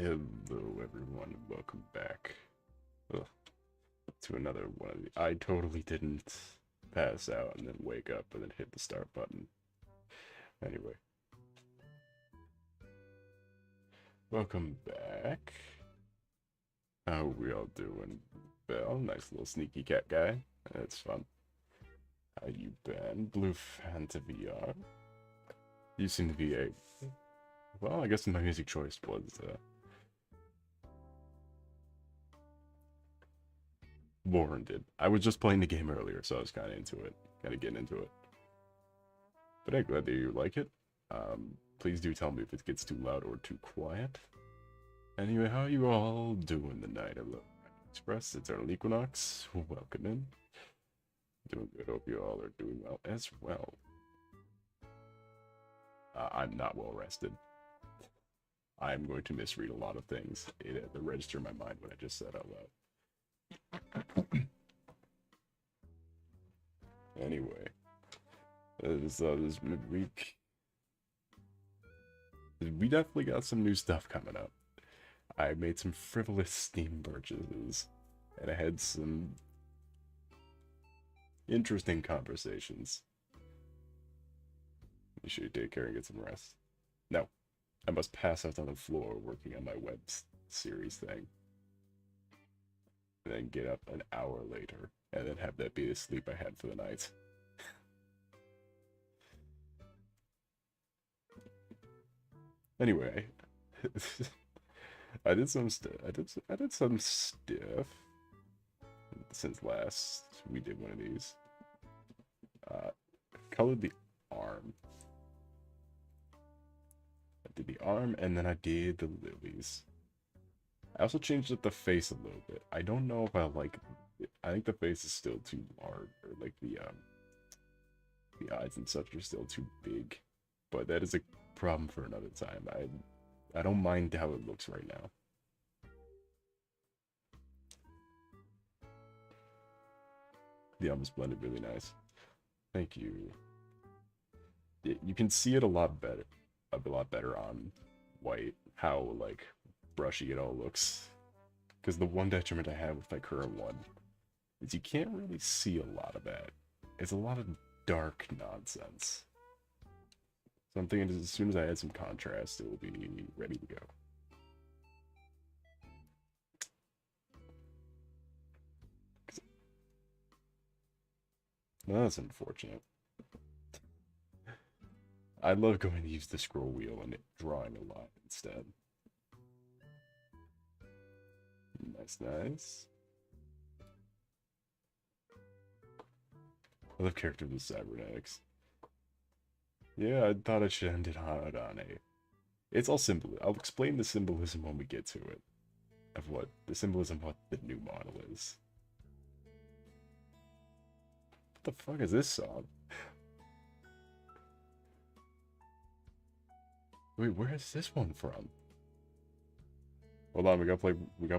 Hello everyone, welcome back to another one of the... I totally didn't pass out and then wake up and then hit the start button. Anyway. Welcome back. How are we all doing? Well, nice little sneaky cat guy. That's fun. How you been? Blue Fanta VR. You seem to be a... Well, I guess my music choice was, warranted. I was just playing the game earlier, so I was kind of into it. Kind of getting into it. But I'm glad that you like it. Please do tell me if it gets too loud or too quiet. Anyway, how are you all doing tonight? Hello, Express. It's our Equinox. Welcome in. Doing good. Hope you all are doing well as well. I'm not well rested. I'm going to misread a lot of things. It had to register in my mind when I just said out loud. Anyway, this midweek, we definitely got some new stuff coming up. I made some frivolous Steam purchases, and I had some interesting conversations. You should take care and get some rest. No, I must pass out on the floor working on my web series thing. And then get up an hour later, and then have that be the sleep I had for the night. Anyway, I did some stuff since last we did one of these. Colored the arm. I did the arm, and then I did the lilies. I also changed up the face a little bit. I don't know if I like it. I think the face is still too large, or like the eyes and such are still too big. But that is a problem for another time. I don't mind how it looks right now. The arm is blended really nice. Thank you. You can see it a lot better on white, how like brushy it all looks. Because the one detriment I have with my current one is you can't really see a lot of that. It's a lot of dark nonsense. So I'm thinking as soon as I add some contrast, it will be ready to go. No, that's unfortunate. I love going to use the scroll wheel and drawing a lot instead. Nice, nice. I love characters with cybernetics. Yeah, I thought I should end it on a... It's all symbol. I'll explain the symbolism when we get to it. Of what the symbolism of what the new model is. What the fuck is this song? Wait, where is this one from? Hold on, we gotta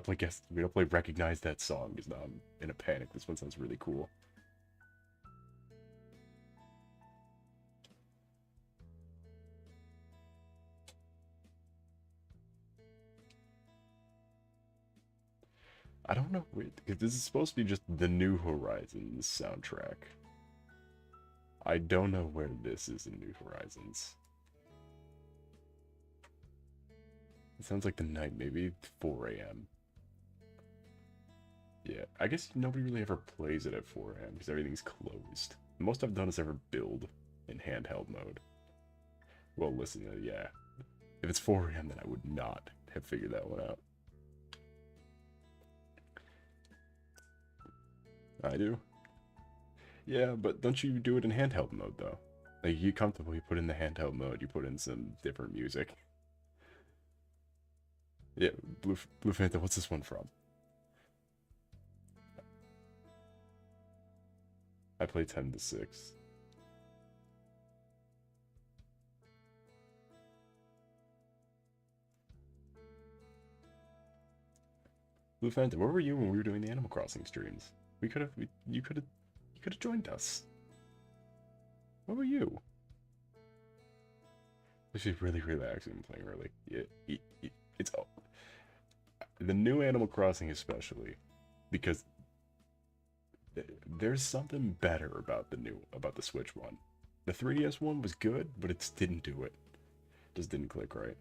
play recognize that song because now I'm in a panic. This one sounds really cool. I don't know, because this is supposed to be just the New Horizons soundtrack. I don't know where this is in New Horizons. It sounds like the night, maybe 4 a.m. Yeah, I guess nobody really ever plays it at 4 a.m. because everything's closed. The most I've done is ever build in handheld mode. Well, listen, yeah. If it's 4 a.m., then I would not have figured that one out. I do. Yeah, but don't you do it in handheld mode, though? Like, you comfortable, you put in the handheld mode, you put in some different music. Yeah, Blue Fanta, what's this one from? I play 10 to 6. Blue Fanta, where were you when we were doing the Animal Crossing streams? You could have joined us. Where were you? This is really relaxing playing early. Yeah, it's the new Animal Crossing especially, because there's something better about the Switch one. The 3DS one was good, but it just didn't do it. Just didn't click right.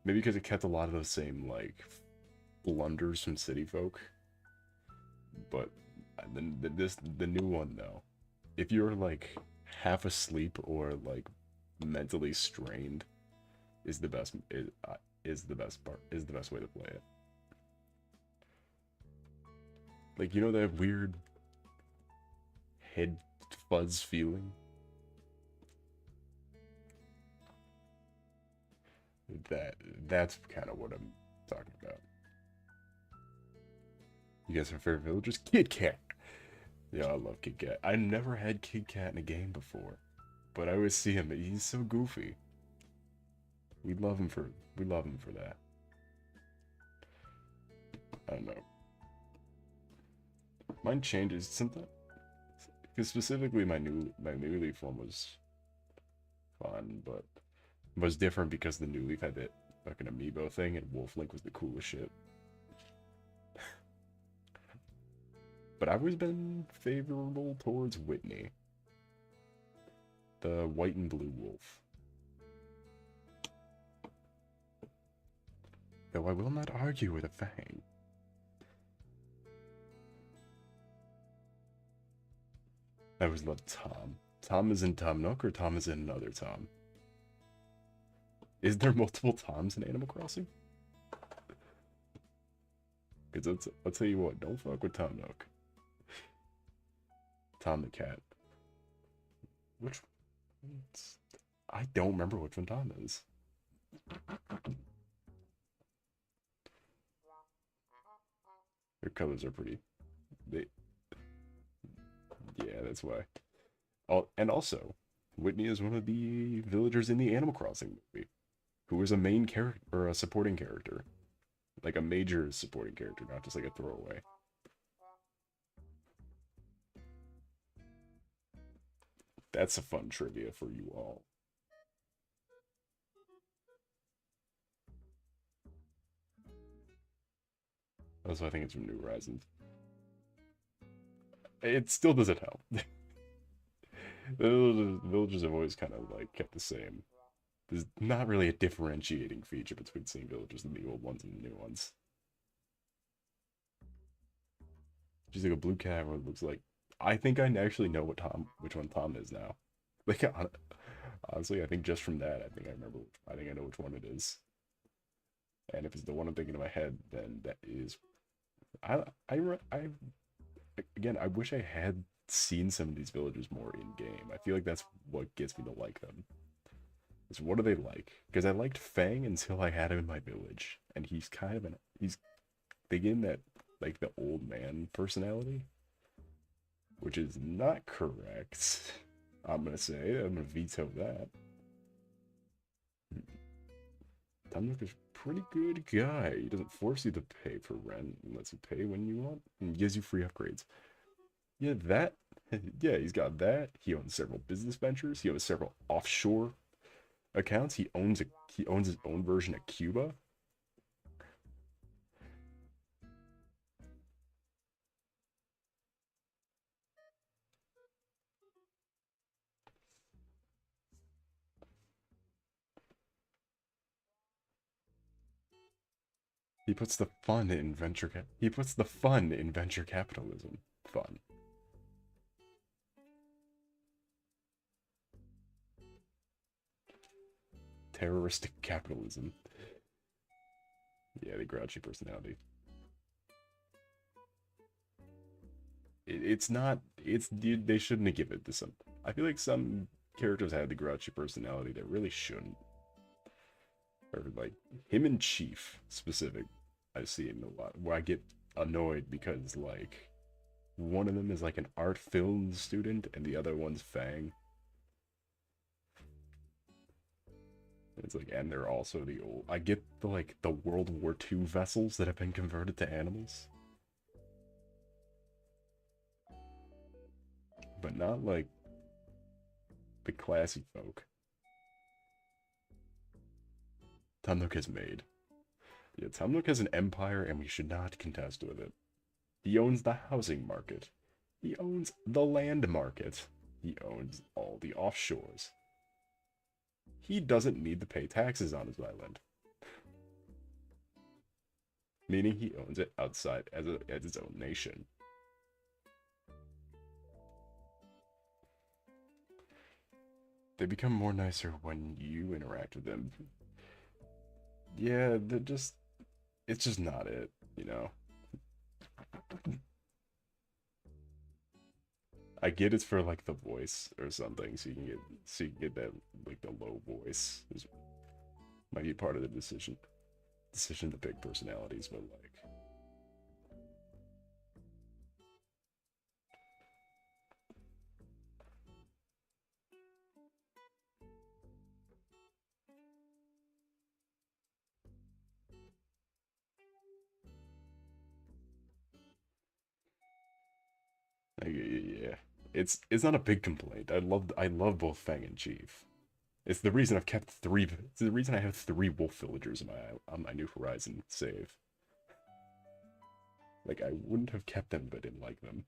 Maybe because it kept a lot of those same like blunders from City Folk. But the new one though, if you're like half asleep or like mentally strained, is the best part is the best way to play it. Like you know that weird head fuzz feeling. That that's kind of what I'm talking about. You guys have favorite villagers? Kit Kat. Yeah, I love Kit Kat. I never had Kit Kat in a game before, but I always see him. He's so goofy. We love him for that. I don't know. Mine changes sometimes because specifically my new Leaf one was fun, but was different because the new Leaf had that fucking amiibo thing, and Wolf Link was the coolest shit. But I've always been favorable towards Whitney, the white and blue wolf. Though I will not argue with a fang. I always loved Tom. Tom is in Tom Nook or Tom is in another Tom? Is there multiple Toms in Animal Crossing? Because I'll tell you what, don't fuck with Tom Nook. Tom the cat. Which I don't remember which one Tom is. Their colors are pretty. They, yeah, that's why. And also, Whitney is one of the villagers in the Animal Crossing movie, who is a main character or a supporting character, like a major supporting character, not just like a throwaway. That's a fun trivia for you all. Also, I think it's from New Horizons. It still doesn't help. The villages have always kind of like kept the same. There's not really a differentiating feature between seeing villagers in the old ones and the new ones. Just like a blue cat, what it looks like. I think I actually know which one Tom is now. Like honestly, I think just from that, I think I remember. I think I know which one it is. And if it's the one I'm thinking in my head, then that is. I again, I wish I had seen some of these villagers more in game. I feel like that's what gets me to like them. Is what are they like? Because I liked Fang until I had him in my village, and he's kind of they give him that like the old man personality, which is not correct. I'm gonna say I'm gonna veto that. Tom Nook is a pretty good guy. He doesn't force you to pay for rent and lets you pay when you want and gives you free upgrades. Yeah, that. Yeah, he's got that. He owns several business ventures. He owns several offshore accounts. He owns his own version of Cuba. He puts the fun in he puts the fun in venture capitalism. Fun. Terroristic capitalism. Yeah, the grouchy personality. It's not. It's dude. They shouldn't have given it to some. I feel like some characters had the grouchy personality that really shouldn't. Or like him and Chief specific. I see him a lot. Where I get annoyed because like one of them is like an art film student and the other one's Fang. It's like, and they're also the old. I get the like the World War II vessels that have been converted to animals, but not like the classy folk. Tom Nook has made. Yeah, Tamluk has an empire and we should not contest with it. He owns the housing market. He owns the land market. He owns all the offshores. He doesn't need to pay taxes on his island, meaning he owns it outside as its own nation. They become more nicer when you interact with them. Yeah, it's just not it, you know? I get it's for like the voice or something, so you can get that like the low voice is might be part of the decision to pick personalities, but like yeah, it's not a big complaint. I love both Fang and Chief. It's the reason I've kept three. It's the reason I have three wolf villagers in my on my New Horizon save. Like I wouldn't have kept them if I didn't like them.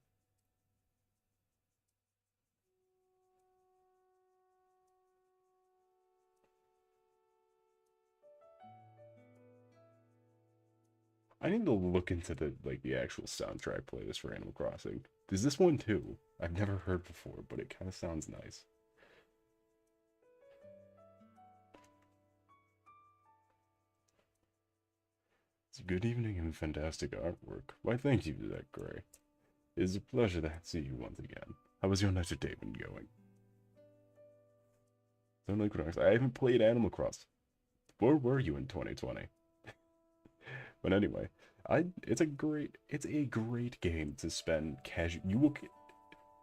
I need to look into the actual soundtrack playlist for Animal Crossing. There's this one too. I've never heard before, but it kind of sounds nice. It's a good evening and fantastic artwork. Why, thank you, Zach Gray. It is a pleasure to see you once again. How was your night today been going? I haven't played Animal Crossing. Where were you in 2020? But anyway, it's a great game to spend casual.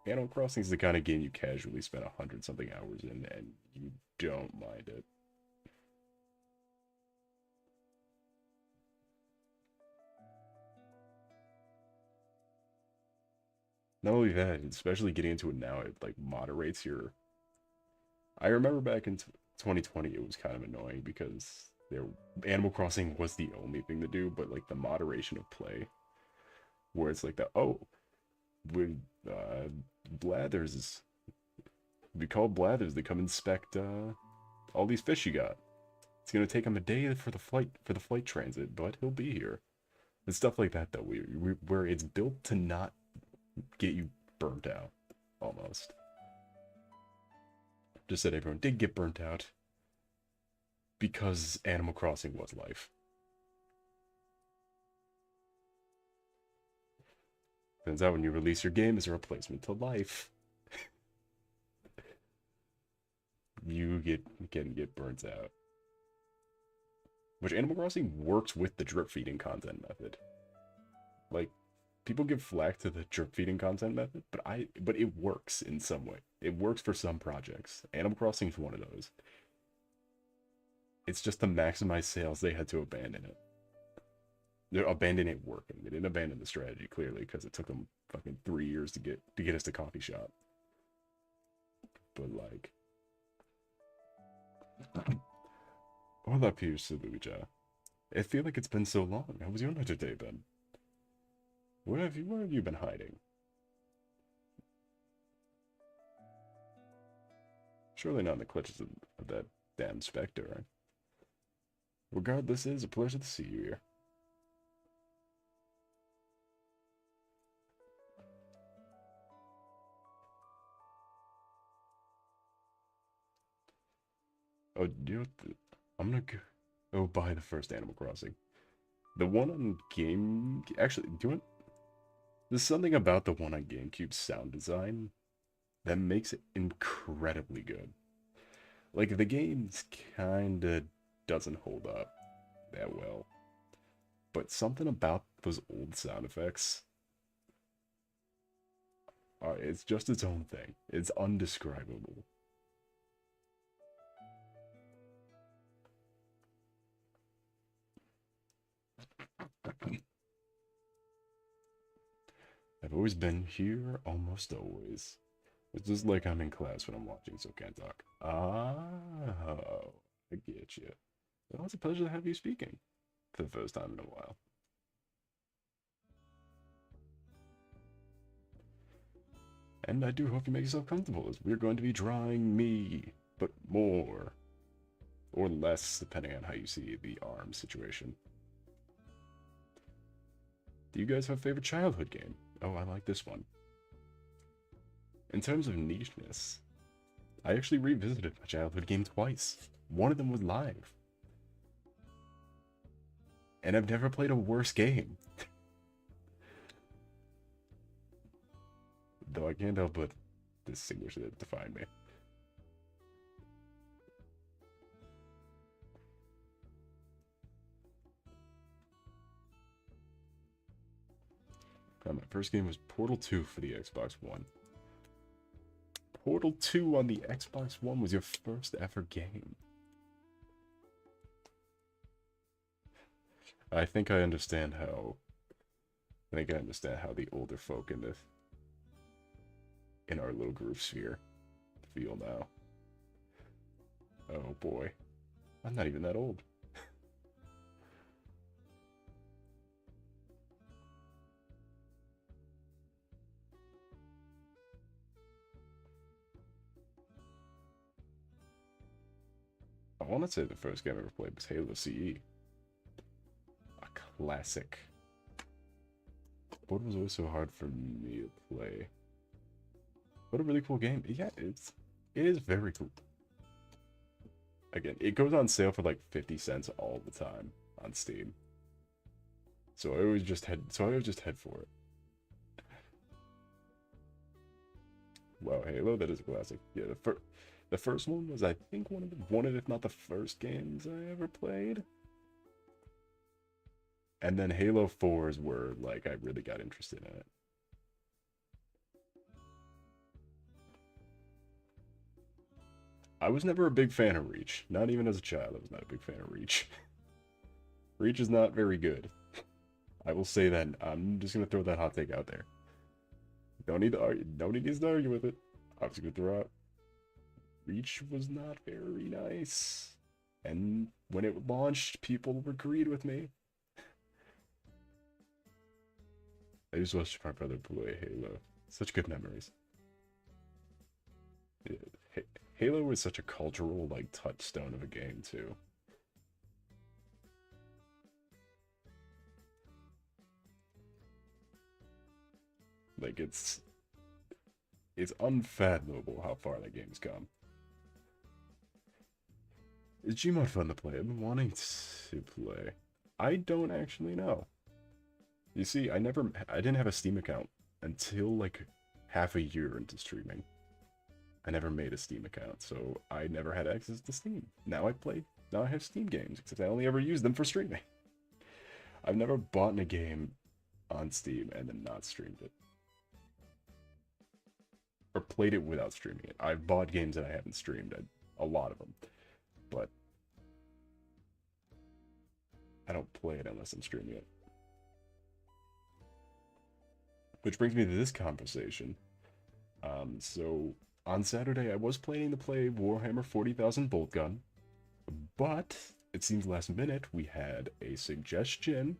Animal Crossing is the kind of game you casually spend 100 something hours in, and you don't mind it. Not only that, especially getting into it now, it like moderates your. I remember back in 2020, it was kind of annoying because Animal Crossing was the only thing to do, but like the moderation of play, where it's like with uh, Blathers, we call Blathers to come inspect all these fish you got. It's gonna take him a day for the flight transit, but he'll be here. And stuff like that though, where it's built to not get you burnt out, almost. Just that everyone did get burnt out because Animal Crossing was life. Turns out when you release your game as a replacement to life, you get burnt out. Which Animal Crossing works with the drip feeding content method. Like people give flack to the drip feeding content method, but it works in some way. It works for some projects. Animal Crossing is one of those. It's just to maximize sales they had to abandon it. They're abandoning it working. They didn't abandon the strategy clearly because it took them fucking 3 years to get us to coffee shop. But like, hola, Peter Saluja. I feel like it's been so long. How was your night today, Ben? Where have you been hiding? Surely not in the clutches of that damn specter, right? Regardless, it is a pleasure to see you here. Oh, do you know what I'm gonna go buy the first Animal Crossing. The one on Game. Actually, do you know what? There's something about the one on GameCube sound design that makes it incredibly good. Like, the game's kinda doesn't hold up that well, but something about those old sound effects it's just its own thing. It's undescribable. I've always been here, almost always. It's just like I'm in class when I'm watching, so can't talk. Oh, I get you. Well, it's a pleasure to have you speaking. for the first time in a while. And I do hope you make yourself comfortable, as we're going to be drawing me, but more. Or less, depending on how you see the arm situation. Do you guys have a favorite childhood game? Oh, I like this one. In terms of nicheness, I actually revisited my childhood game twice. One of them was live. And I've never played a worse game. Though I can't help but distinguish it, define me. My first game was Portal 2 for the Xbox One. Portal 2 on the Xbox One was your first ever game. I think I understand how the older folk in our little group sphere feel now. Oh boy. I'm not even that old. I want to say the first game I ever played was Halo CE. A classic. But it was always so hard for me to play. What a really cool game. Yeah, it is very cool. Again, it goes on sale for like 50 cents all the time on Steam. So I always just head for it. Wow, Halo, that is a classic. Yeah, the first one was, I think, one of if not the first games I ever played. And then Halo 4 is where like I really got interested in it. I was never a big fan of Reach. Not even as a child, I was not a big fan of Reach. Reach is not very good. I will say that. I'm just gonna throw that hot take out there. Don't need to argue. Nobody needs to argue with it. I'm just gonna throw out. Reach was not very nice, and when it launched, people agreed with me. I used to watch my brother play Halo. Such good memories. Yeah, Halo was such a cultural like touchstone of a game too. Like it's unfathomable how far that game's come. Is Gmod fun to play? I've been wanting to play. I don't actually know. You see, I didn't have a Steam account until like half a year into streaming. I never made a Steam account, so I never had access to Steam. Now I have Steam games, except I only ever use them for streaming. I've never bought a game on Steam and then not streamed it. Or played it without streaming it. I've bought games that I haven't streamed, a lot of them. But I don't play it unless I'm streaming it. Which brings me to this conversation. So on Saturday I was planning to play Warhammer 40,000 Bolt Gun, but it seems last minute we had a suggestion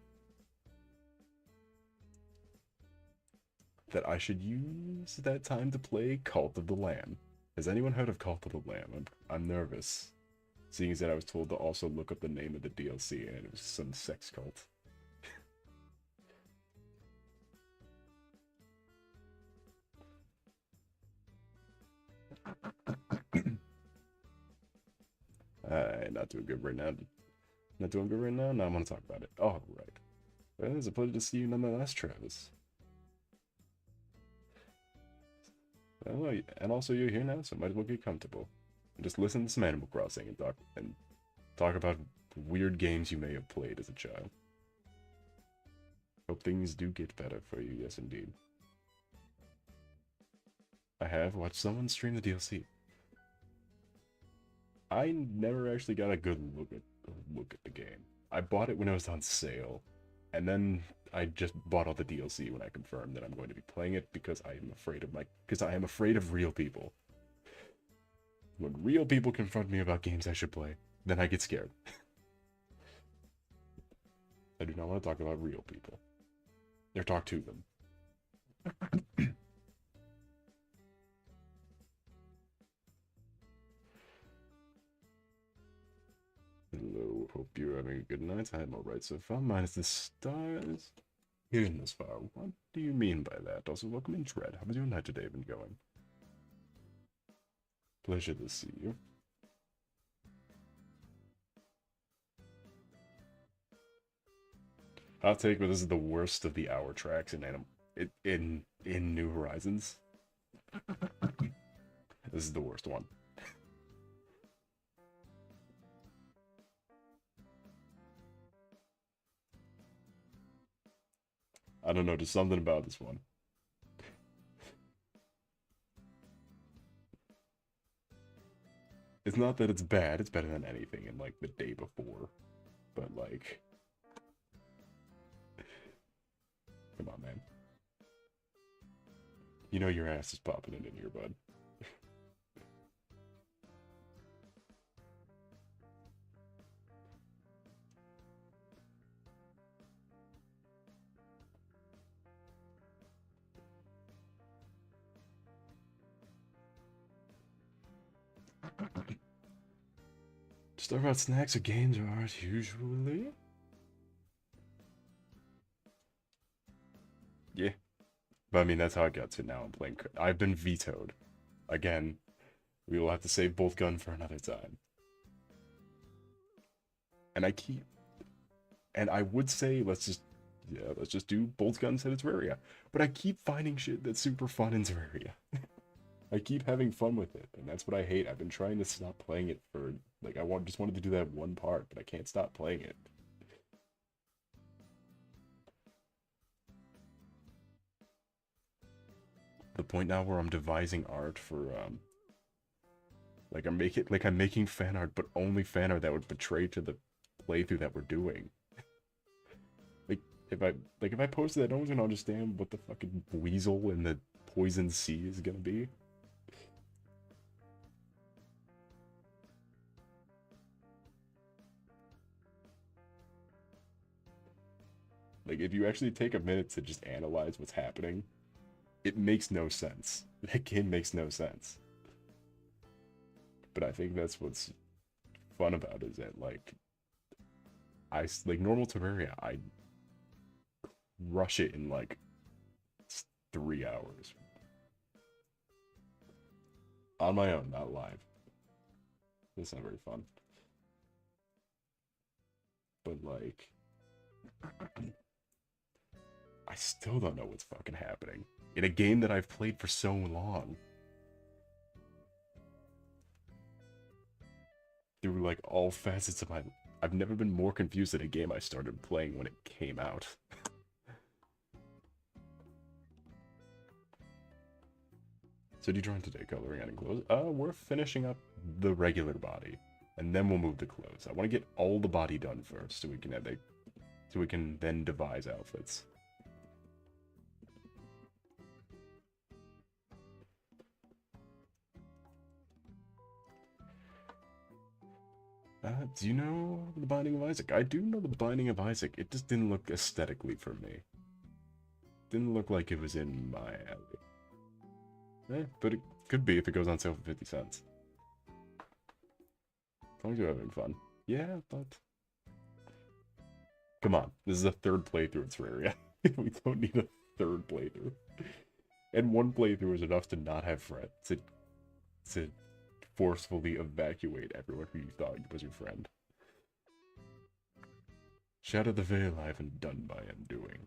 that I should use that time to play Cult of the Lamb. Has anyone heard of Cult of the Lamb? I'm nervous, seeing as that I was told to also look up the name of the DLC and it was some sex cult. Not doing good right now. Not doing good right now? No, I want to talk about it. Oh, right. Well, it's a pleasure to see you nonetheless, Travis. Well, and also you're here now, so might as well get comfortable. And just listen to some Animal Crossing and talk about weird games you may have played as a child. Hope things do get better for you, yes indeed. I have watched someone stream the DLC. I never actually got a good look at the game. I bought it when it was on sale, and then I just bought all the DLC when I confirmed that I'm going to be playing it because I am afraid of real people. When real people confront me about games I should play, then I get scared. I do not want to talk about real people. Or talk to them. Hello, hope you're having a good night. I'm alright so far, minus the stars. Here's this far. What do you mean by that? Also, welcome in, Tread. How's your night today been going? Pleasure to see you. Hot take, but this is the worst of the hour tracks in New Horizons. This is the worst one. I don't know, just something about this one. It's not that it's bad, it's better than anything in, like, the day before. But, like... Come on, man. You know your ass is popping it in here, bud. Just talk about snacks or games or art, usually? Yeah. But I mean, that's how I got to now. I'm playing... I've been vetoed. Again, we will have to save Bolt Gun for another time. And I keep... And I would say, let's just do Bolt Guns at Terraria. But I keep finding shit that's super fun in Terraria. I keep having fun with it, and that's what I hate. I've been trying to stop playing it for, like, just wanted to do that one part, but I can't stop playing it. The point now where I'm devising art for, like, I'm making fan art, but only fan art that would betray to the playthrough that we're doing. If I post that, no one's gonna understand what the fucking weasel in the poison sea is gonna be. Like, if you actually take a minute to just analyze what's happening, it makes no sense. That game makes no sense. But I think that's what's fun about it, is that, like normal Terraria, I rush it in, like, 3 hours. On my own, not live. That's not very fun. But, like... I still don't know what's fucking happening. In a game that I've played for so long. Through, like, all facets of my... I've never been more confused at a game I started playing when it came out. So, do you join today, coloring and clothes? We're finishing up the regular body. And then we'll move to clothes. I want to get all the body done first, so we can then devise outfits. Do you know The Binding of Isaac? I do know The Binding of Isaac. It just didn't look aesthetically for me. Didn't look like it was in my alley. But it could be if it goes on sale for 50 cents. As long as you're having fun. Yeah, but... Come on, this is a third playthrough of Terraria. We don't need a third playthrough. And one playthrough is enough to not have friends. To forcefully evacuate everyone who you thought was your friend. Shadow the Veil I haven't done by undoing.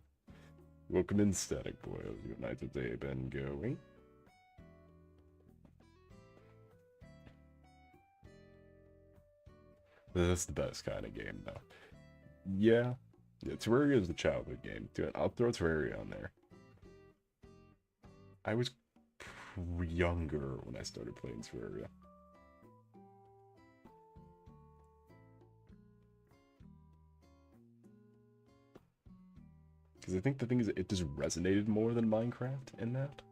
Welcome in, Static Boy. How's your night today been going? That's the best kind of game, though. Yeah. Terraria is the childhood game. Dude, I'll throw Terraria on there. I was younger when I started playing Terraria. Because I think the thing is, it just resonated more than Minecraft in that.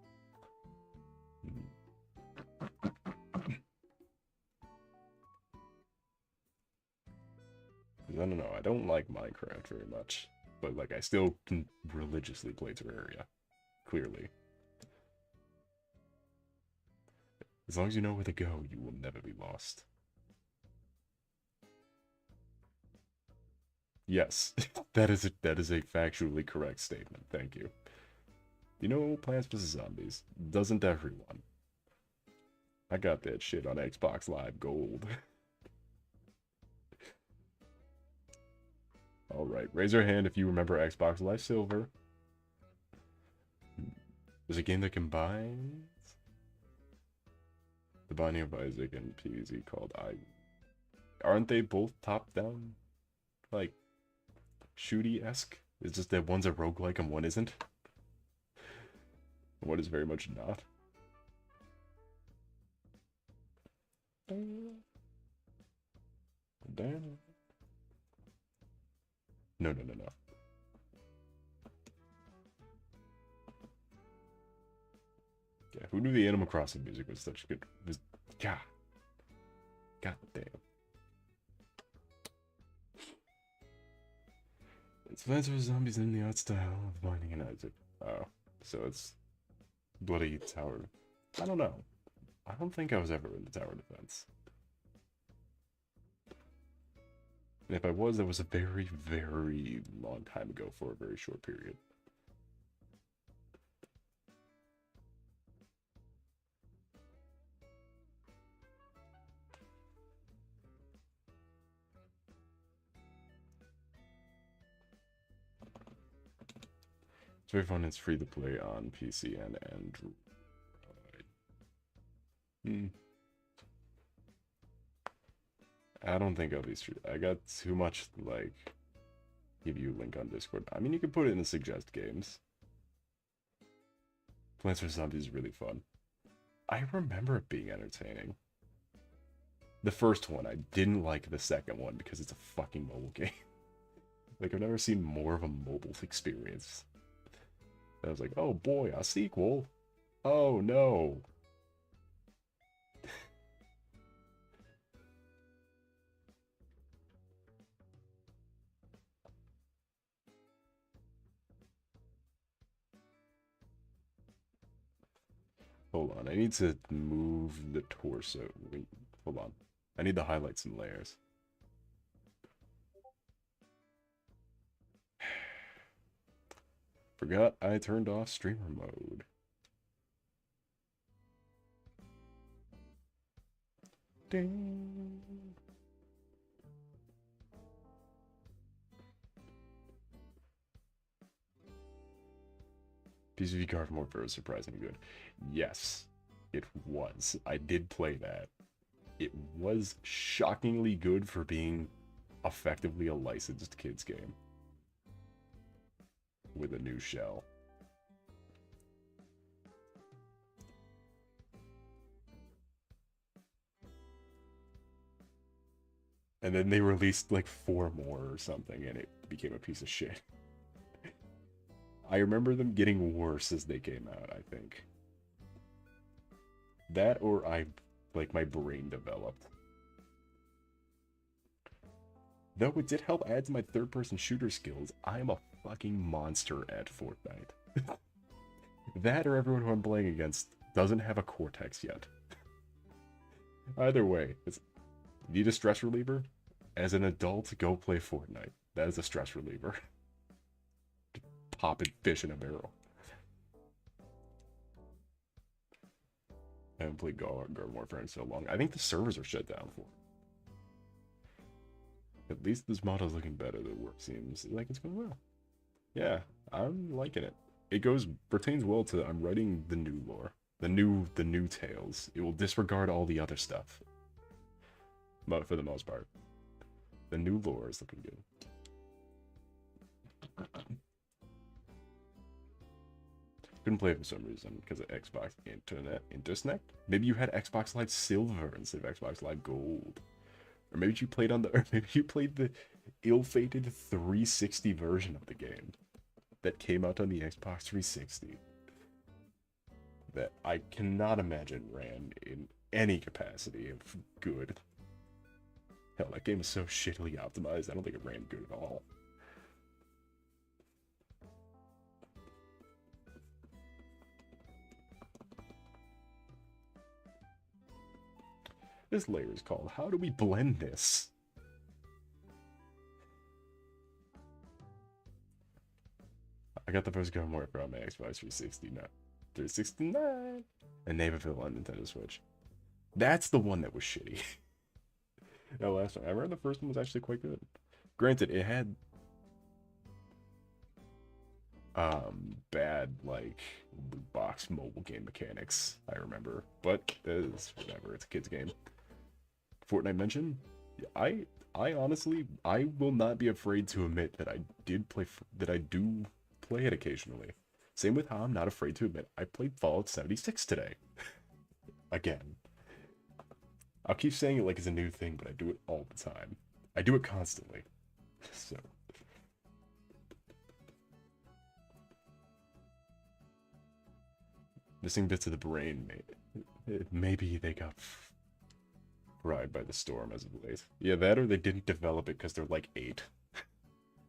I don't know, I don't like Minecraft very much. But, like, I still can religiously play Terraria. Clearly. As long as you know where to go, you will never be lost. Yes, that is a factually correct statement. Thank you. You know Plants vs. Zombies? Doesn't everyone? I got that shit on Xbox Live Gold. Alright, raise your hand if you remember Xbox Live Silver. There's a game that combines The Binding of Isaac and PvZ called Aren't they both top-down? Like, shooty-esque? It's just that one's a roguelike and one isn't. One is very much not. Damn. No. Yeah, who knew the Animal Crossing music was such good? God damn. It's Plants vs. Zombies in the art style of Binding and Isaac. Oh, so it's Bloody Tower. I don't know. I don't think I was ever in the tower defense. And if I was, that was a very, very long time ago for a very short period. It's very fun. It's free to play on PC and Android. I don't think I'll be street. I got too much, like, give you a link on Discord. I mean, you can put it in the suggest games. Plants vs. Zombies is really fun. I remember it being entertaining. The first one, I didn't like the second one because it's a fucking mobile game. Like, I've never seen more of a mobile experience. And I was like, oh boy, a sequel? Oh no. Hold on, I need to move the torso. Wait, hold on. I need to highlight some layers. Forgot I turned off streamer mode. Ding. PCV Card Warfare was surprisingly good. Yes, it was. I did play that. It was shockingly good for being effectively a licensed kids game. With a new shell. And then they released like 4 more or something, and it became a piece of shit. I remember them getting worse as they came out, I think. That or my brain developed. Though it did help add to my third-person shooter skills, I'm a fucking monster at Fortnite. That or everyone who I'm playing against doesn't have a Cortex yet. Either way, need a stress reliever? As an adult, go play Fortnite. That is a stress reliever. Popping fish in a barrel. I haven't played Garden Warfare in so long. I think the servers are shut down for. At least this model's looking better. The work seems like it's going well. Yeah, I'm liking it. It pertains well to I'm writing the new lore. The new tales. It will disregard all the other stuff. But for the most part. The new lore is looking good. Couldn't play it for some reason because of Xbox Internet. Maybe you had Xbox Live Silver instead of Xbox Live Gold. Or maybe you played the ill-fated 360 version of the game that came out on the Xbox 360. That I cannot imagine ran in any capacity of good. Hell, that game is so shittily optimized, I don't think it ran good at all. This layer is called How Do We Blend This? I got the first Game Boy from my Xbox 369. And Naperville on Nintendo Switch. That's the one that was shitty. That last one. I remember the first one was actually quite good. Granted, it had bad like loot box mobile game mechanics, I remember. But it's whatever, it's a kid's game. Fortnite mention? I honestly I will not be afraid to admit that I do play it occasionally. Same with how I'm not afraid to admit I played Fallout 76 today. Again. I'll keep saying it like it's a new thing, but I do it all the time. I do it constantly. So. Missing bits of the brain, maybe they got fried by the storm as of late. Yeah, that or they didn't develop it because they're like 8.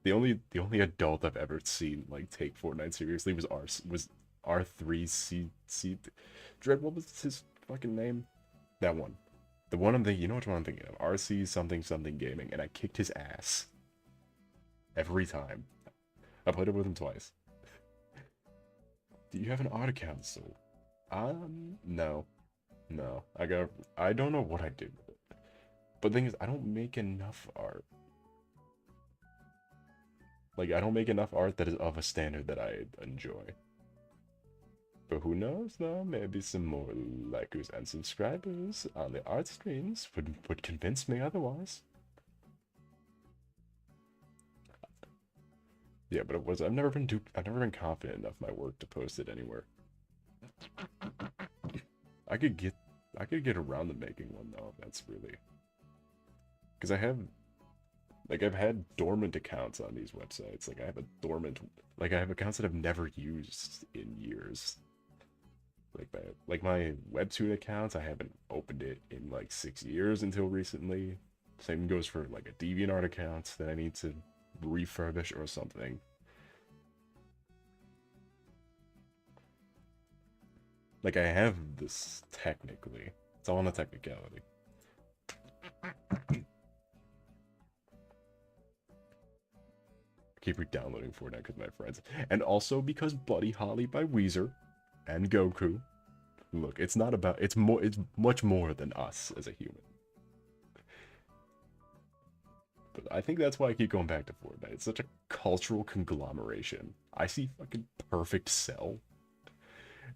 The only adult I've ever seen like take Fortnite seriously was R3C Dread. What was his fucking name? That one. The one I'm thinking. You know which one I'm thinking of? RC something gaming, and I kicked his ass every time. I played it with him twice. Do you have an art account, Soul? No. I don't know what I did with it. But the thing is, I don't make enough art. Like, I don't make enough art that is of a standard that I enjoy. But who knows, though? Maybe some more likers and subscribers on the art streams would convince me otherwise. Yeah, but I've never been confident enough in my work to post it anywhere. I could get around to making one though, if that's really, because I've had dormant accounts on these websites. Like I have accounts that I've never used in years. Like my webtoon accounts, I haven't opened it in like 6 years until recently. Same goes for like a DeviantArt account that I need to refurbish or something. Like I have this technically. It's all in a technicality. Keep re-downloading Fortnite because my friends. And also because Buddy Holly by Weezer and Goku. Look, it's much more than us as a human. But I think that's why I keep going back to Fortnite. It's such a cultural conglomeration. I see fucking Perfect Cell.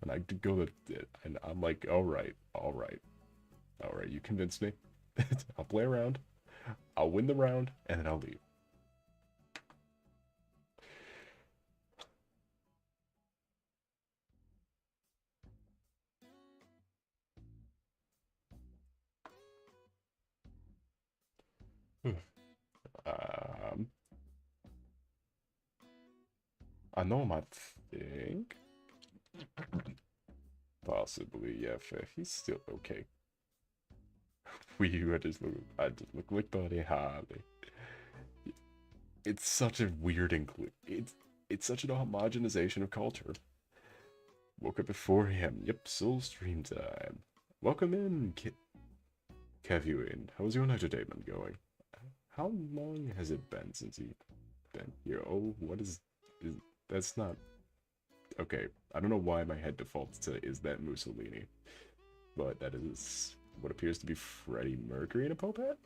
And I go to it, and I'm like, alright, you convinced me. I'll play around. I'll win the round, and then I'll leave. I know him, I think. Possibly, yeah, he's still okay. I just look like Buddy Holly. It's such a weird it's such an homogenization of culture. Woke up at 4 a.m. Yep, soul stream time. Welcome in, Kevin. How's your entertainment going? How long has it been since you've been here? Oh, what is that's not... Okay, I don't know why my head defaults to is that Mussolini. But that is what appears to be Freddie Mercury in a Pope hat?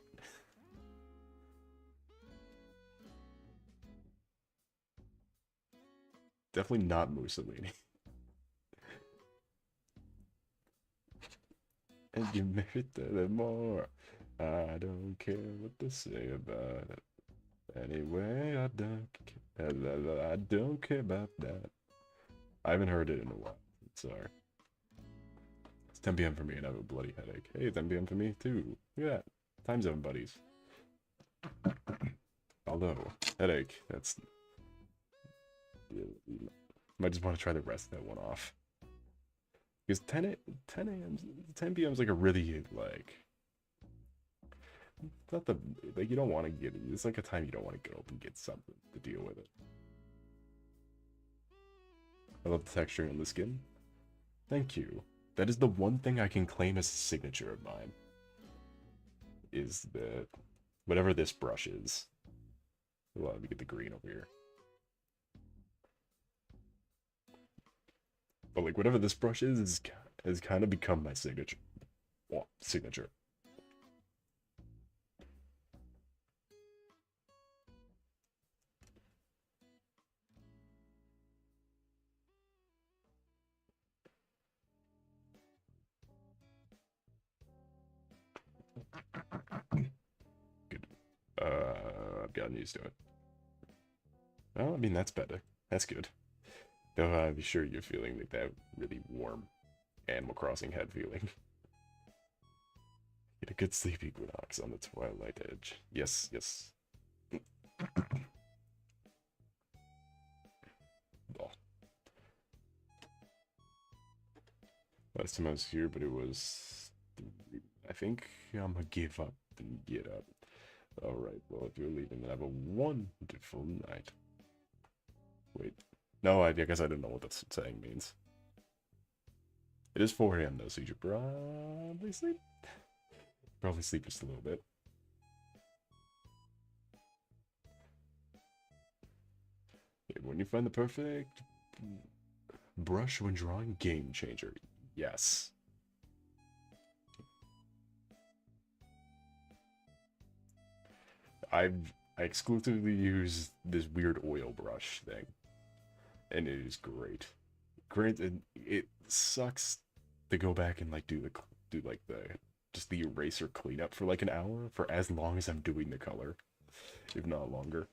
Definitely not Mussolini. And you married them more. I don't care what they say about it. Anyway, I don't care about that. I haven't heard it in a while. Sorry. It's 10 p.m. for me and I have a bloody headache. Hey, it's 10 p.m. for me too. Look at that. Time zone buddies. Although, headache, that's... Might just want to try the rest of that one off. Because 10 p.m. is like a really, like... It's not the, like, you don't want to get, it's like a time you don't want to get up and get something to deal with it. I love the texturing on the skin. Thank you. That is the one thing I can claim as a signature of mine. Is that whatever this brush is. Well, let me get the green over here. But like whatever this brush is has kind of become my signature. Well, signature. Good. I've gotten used to it. Well, I mean that's better. That's good. Though I'm sure you're feeling like that really warm Animal Crossing head feeling. Get a good sleep equinox on the twilight edge. Yes, yes. Oh. Last time I was here, but it was... I think I'm gonna give up and get up. Alright, well, if you're leaving, then have a wonderful night. Wait. No, I guess I didn't know what that saying means. It is 4 a.m. though, so you should probably sleep. Probably sleep just a little bit. When you find the perfect brush when drawing, game changer. Yes. I exclusively use this weird oil brush thing, and it is great. Granted, it sucks to go back and like do like the just the eraser cleanup for like an hour for as long as I'm doing the color, if not longer.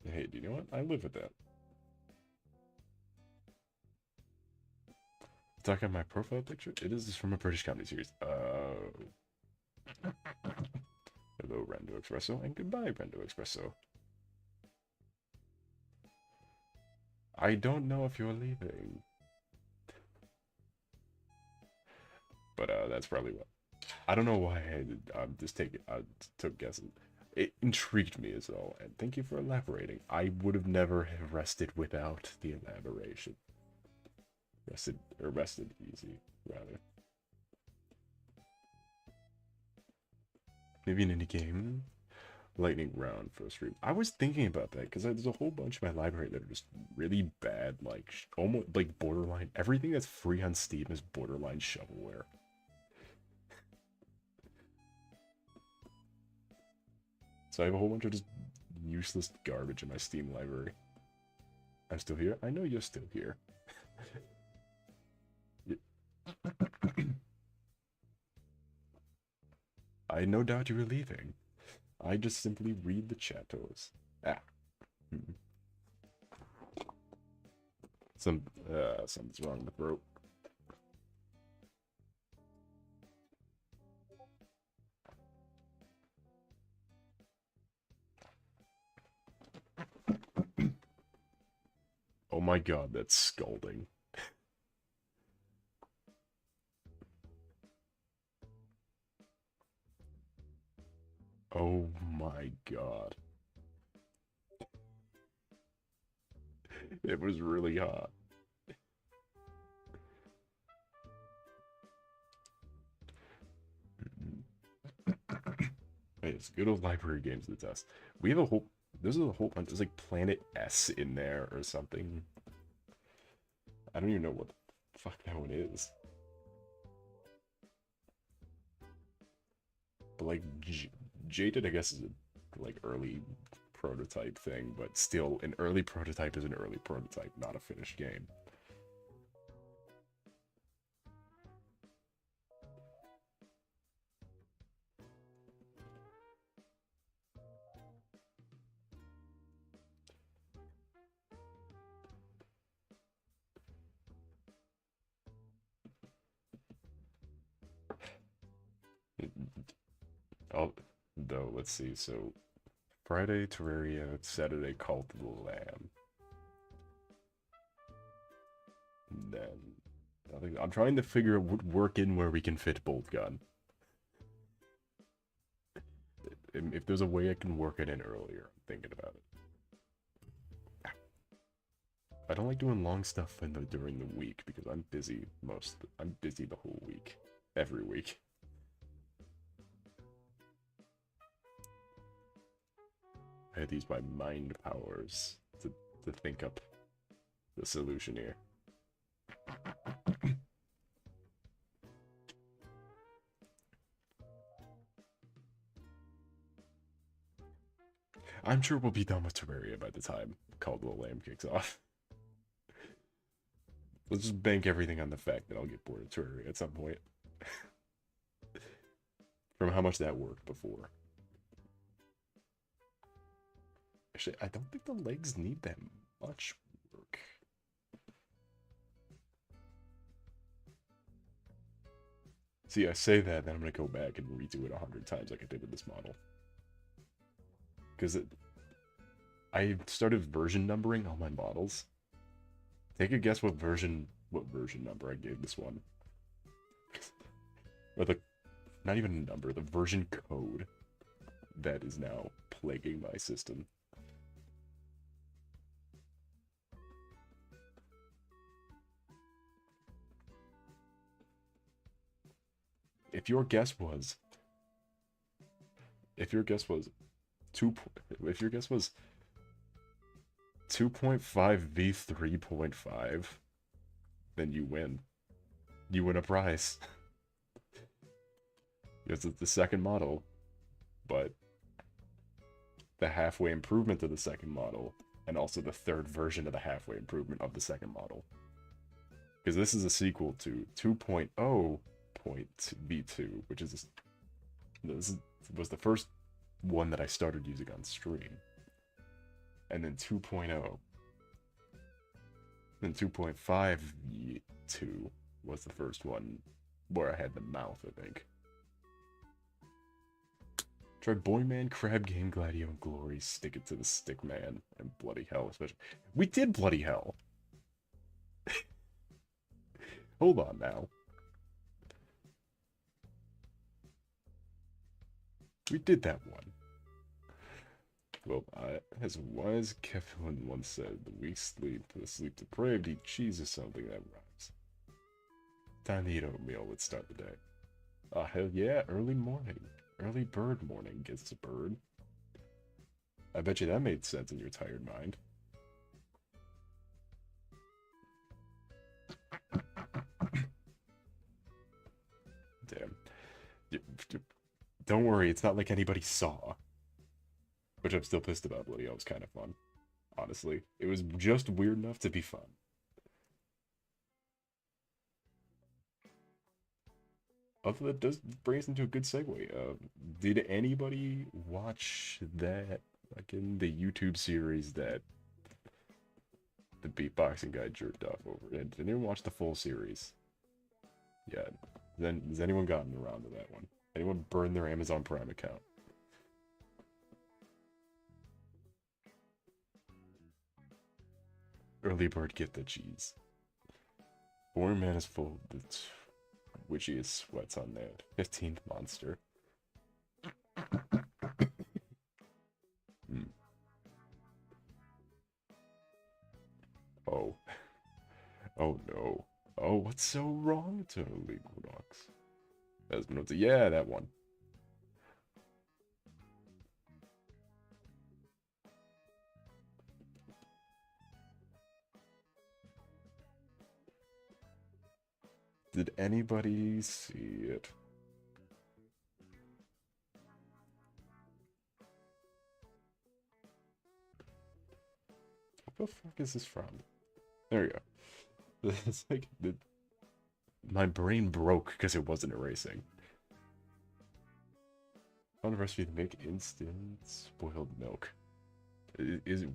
Hey, do you know what? I live with that. Talking about my profile picture, it is from a British comedy series. Hello, Rando Espresso, and goodbye, Rando Espresso. I don't know if you're leaving. But that's probably what. I don't know why I'm just taking. I took guesses. It intrigued me as well, and thank you for elaborating. I would have never have rested without the elaboration. Rested easy, rather. Maybe an indie game. Lightning round for a stream. I was thinking about that because there's a whole bunch of my library that are just really bad, like almost like borderline. Everything that's free on Steam is borderline shovelware. So I have a whole bunch of just useless garbage in my Steam library. I'm still here? I know you're still here. I no doubt you were leaving. I just simply read the chatos. Ah. Something's wrong with the throat. Oh my god, that's scalding. Oh my god. It was really hot. Hey, it's good old library games to test. We have a whole... There's a whole bunch... There's like Planet S in there or something. I don't even know what the fuck that one is. But like Jaded, I guess, is a like early prototype thing, but still, an early prototype is an early prototype, not a finished game. Oh, though, let's see. So, Friday Terraria, Saturday Cult of the Lamb. And then I'm trying to figure out what work in where we can fit bolt gun. If there's a way I can work it in earlier, I'm thinking about it. I don't like doing long stuff during the week because I'm busy I'm busy the whole week. Every week. I had to use my mind powers to think up the solution here. I'm sure we'll be done with Terraria by the time Caldwell Lamb kicks off. Let's just bank everything on the fact that I'll get bored of Terraria at some point. From how much that worked before. Actually, I don't think the legs need that much work. See, I say that, then I'm gonna go back and redo it 100 times like I did with this model. Because I started version numbering all my models. Take a guess what version number I gave this one. Or not even a number, the version code that is now plaguing my system. If your guess was 2.5 v 3.5, then you win. You win a prize. Because it's the second model, but the halfway improvement to the second model, and also the third version of the halfway improvement of the second model. Because this is a sequel to 2.0.v2, which is this was the first one that I started using on stream. And then 2.0. Then 2.5v2 was the first one where I had the mouth, I think. Try Boyman, Crab Game, Gladio, and Glory, Stick It to the Stick Man, and Bloody Hell, especially. We did Bloody Hell! Hold on now. We did that one. Well, as wise Kevin once said, the weak sleep, the sleep deprived eat cheese is something that rhymes. Time to eat oatmeal, let's start the day. Oh, hell yeah, early morning. Early bird morning gets a bird. I bet you that made sense in your tired mind. Damn. Don't worry, it's not like anybody saw. Which I'm still pissed about. Bloody hell, it was kind of fun. Honestly. It was just weird enough to be fun. Although that does bring us into a good segue. Did anybody watch that, like in the YouTube series that the beatboxing guy jerked off over? Did anyone watch the full series? Yeah. Then has anyone gotten around to that one? Anyone burn their Amazon Prime account? Early bird get the cheese. Born man is full of the witchiest sweats on that. 15th monster. Oh. Oh no. Oh, what's so wrong to Equinox? Yeah, that one. Did anybody see it? What the fuck is this from? There we go. It's like my brain broke because it wasn't erasing. Found a recipe to make instant spoiled milk. Is it?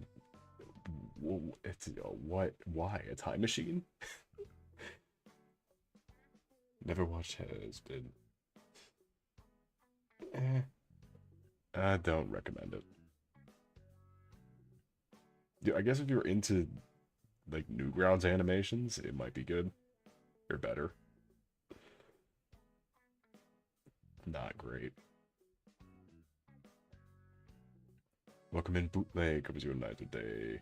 It's what? Why a time machine? Never watched Has Been. I don't recommend it. Yeah, I guess if you're into like Newgrounds animations, it might be good or better. Not great. Welcome in bootleg. Comes you a night today.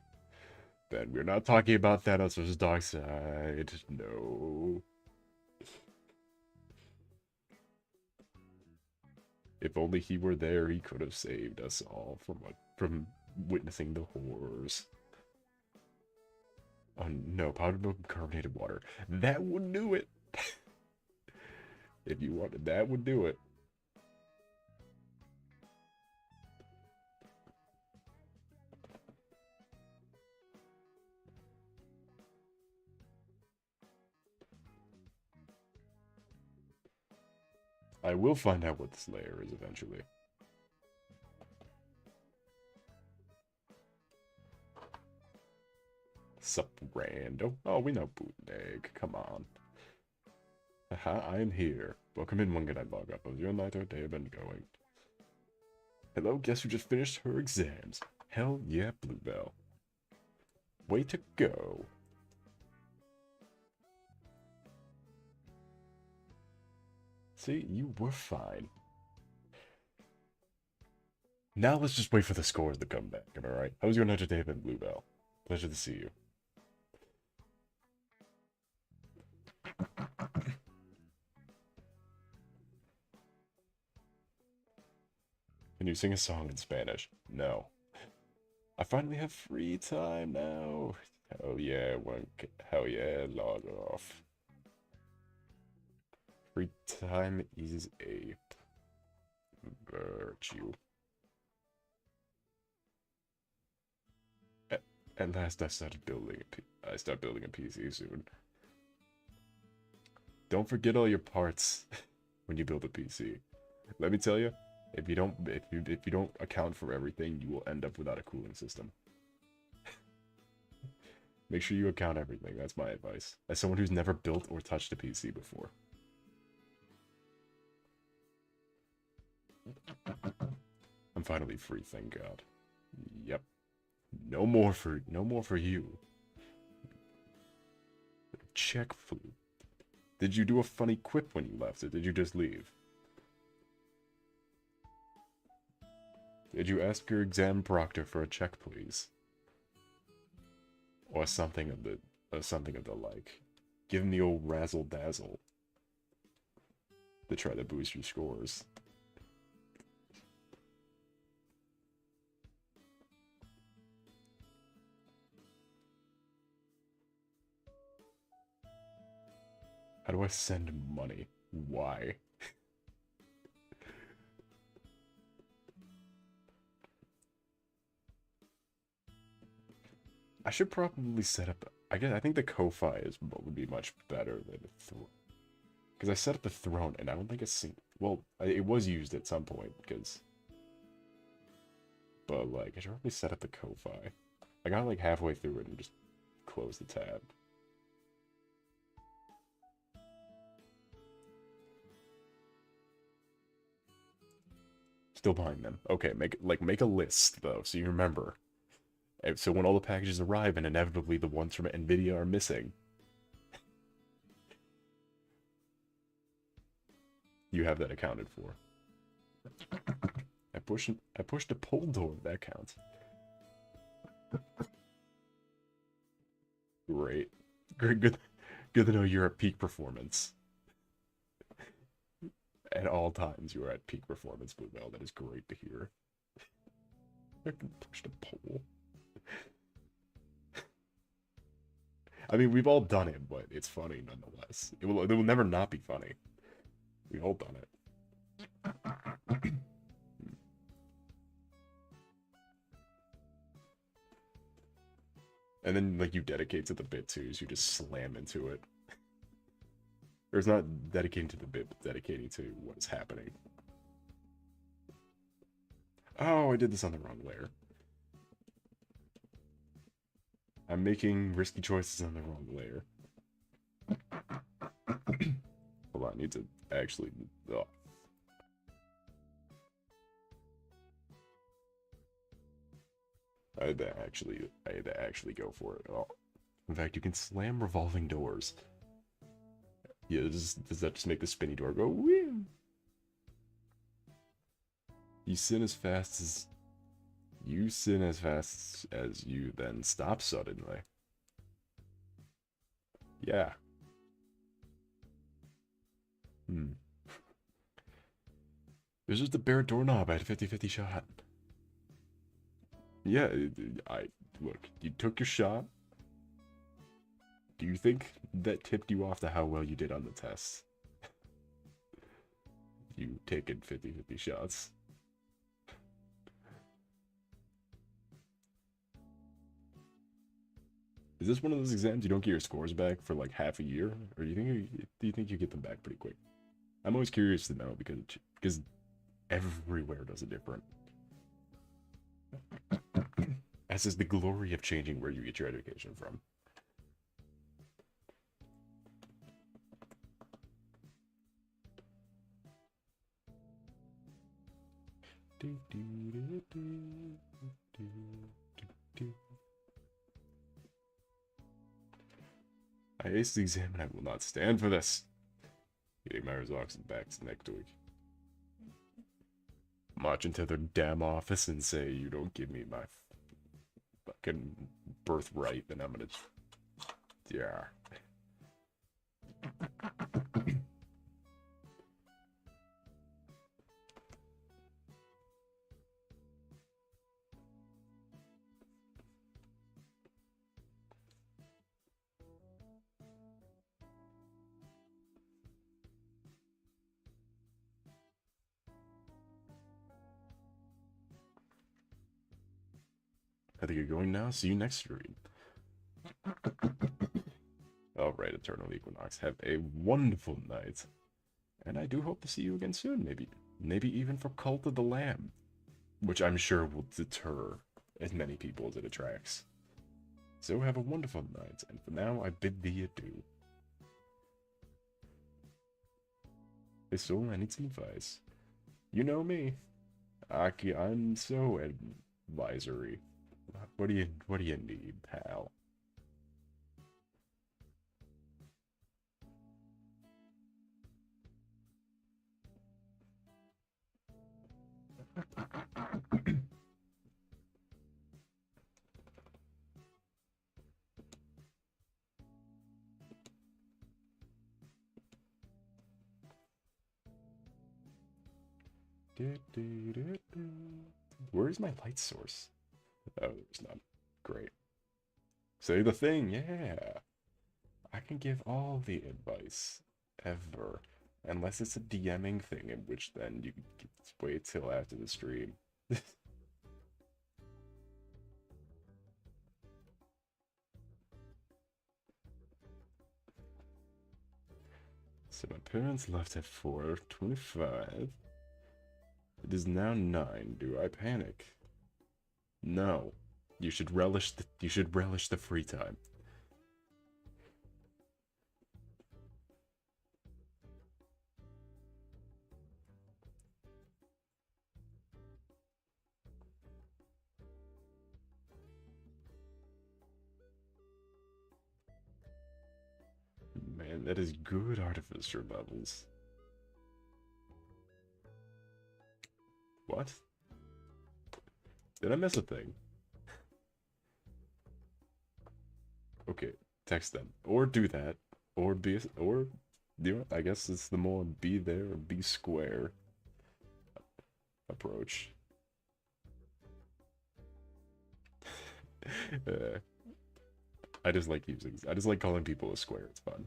Ben, we're not talking about Thanos versus Darkseid. No. If only he were there, he could have saved us all from witnessing the horrors. Oh no, powdered milk and carbonated water. That would do it. If you wanted, that would do it. I will find out what this layer is eventually. Sup, rando? Oh, we know bootleg. Come on. Haha, I am here. Welcome in, when can I log up? How's your night or day been going? Hello, guess who just finished her exams? Hell yeah, Bluebell. Way to go. See, you were fine. Now let's just wait for the scores to come back, am I right? How's your night today been, Bluebell? Pleasure to see you. Can you sing a song in Spanish? No. I finally have free time now. Hell yeah, hell yeah, log off. Free time is a virtue. At last I started building building a PC soon. Don't forget all your parts when you build a PC. Let me tell you, if you don't account for everything, you will end up without a cooling system. Make sure you account everything. That's my advice. As someone who's never built or touched a PC before. I'm finally free, thank God. Yep. No more for you. Check flu. Did you do a funny quip when you left, or did you just leave? Did you ask your exam proctor for a check, please? Or something of the like. Give him the old razzle dazzle to try to boost your scores. How do I send money? Why? I should probably set up. I think the Ko-Fi would be much better than the throne. Because I set up the throne and I don't think it's seen. Well, it was used at some point because. But like, I should probably set up the Ko-Fi. I got like halfway through it and just closed the tab. Still behind them. Okay, make a list though, so you remember. So when all the packages arrive, and inevitably the ones from Nvidia are missing, you have that accounted for. I pushed a pull door. That counts. Great. Good to know you're at peak performance. At all times, you are at peak performance, Bluebell. That is great to hear. I pushed a pole. I mean, we've all done it, but it's funny nonetheless. It will never not be funny. We've all done it. And then, like, you dedicate to the bit too, so you just slam into it. Or it's not dedicating to the bit, but dedicating to what is happening. Oh, I did this on the wrong layer. I'm making risky choices on the wrong layer. Hold on, I need to actually... Oh. I had to actually go for it. Oh, In fact, you can slam revolving doors. Yeah, does that just make the spinny door go whee? You sin as fast as you then stop suddenly. Yeah. Hmm. It was just a bare doorknob. I had a 50-50 shot. Yeah, look, you took your shot. Do you think that tipped you off to how well you did on the test? You taking 50-50 shots. Is this one of those exams you don't get your scores back for like half a year, or do you think you get them back pretty quick? I'm always curious to know because everywhere does it different. As is the glory of changing where you get your education from. I aced the exam and I will not stand for this. Getting my results back next week. March into their damn office and say you don't give me my fucking birthright, then I'm gonna... Yeah. I think you're going now. See you next stream. Alright, Eternal Equinox. Have a wonderful night. And I do hope to see you again soon, maybe even for Cult of the Lamb. Which I'm sure will deter as many people as it attracts. So have a wonderful night, and for now I bid thee adieu. Hey Soul, I need some advice. You know me. I'm so advisory. What do you need, pal? Where is my light source? Oh, there's none. Great. Say the thing, yeah. I can give all the advice ever. Unless it's a DMing thing, in which then you can wait till after the stream. So my parents left at 4:25. It is now 9. Do I panic? No. You should relish the free time. Man, that is good artificer levels. What? Did I miss a thing? Okay, text them. Or do that. Or I guess it's the more be there or be square approach. I just like calling people a square, it's fun.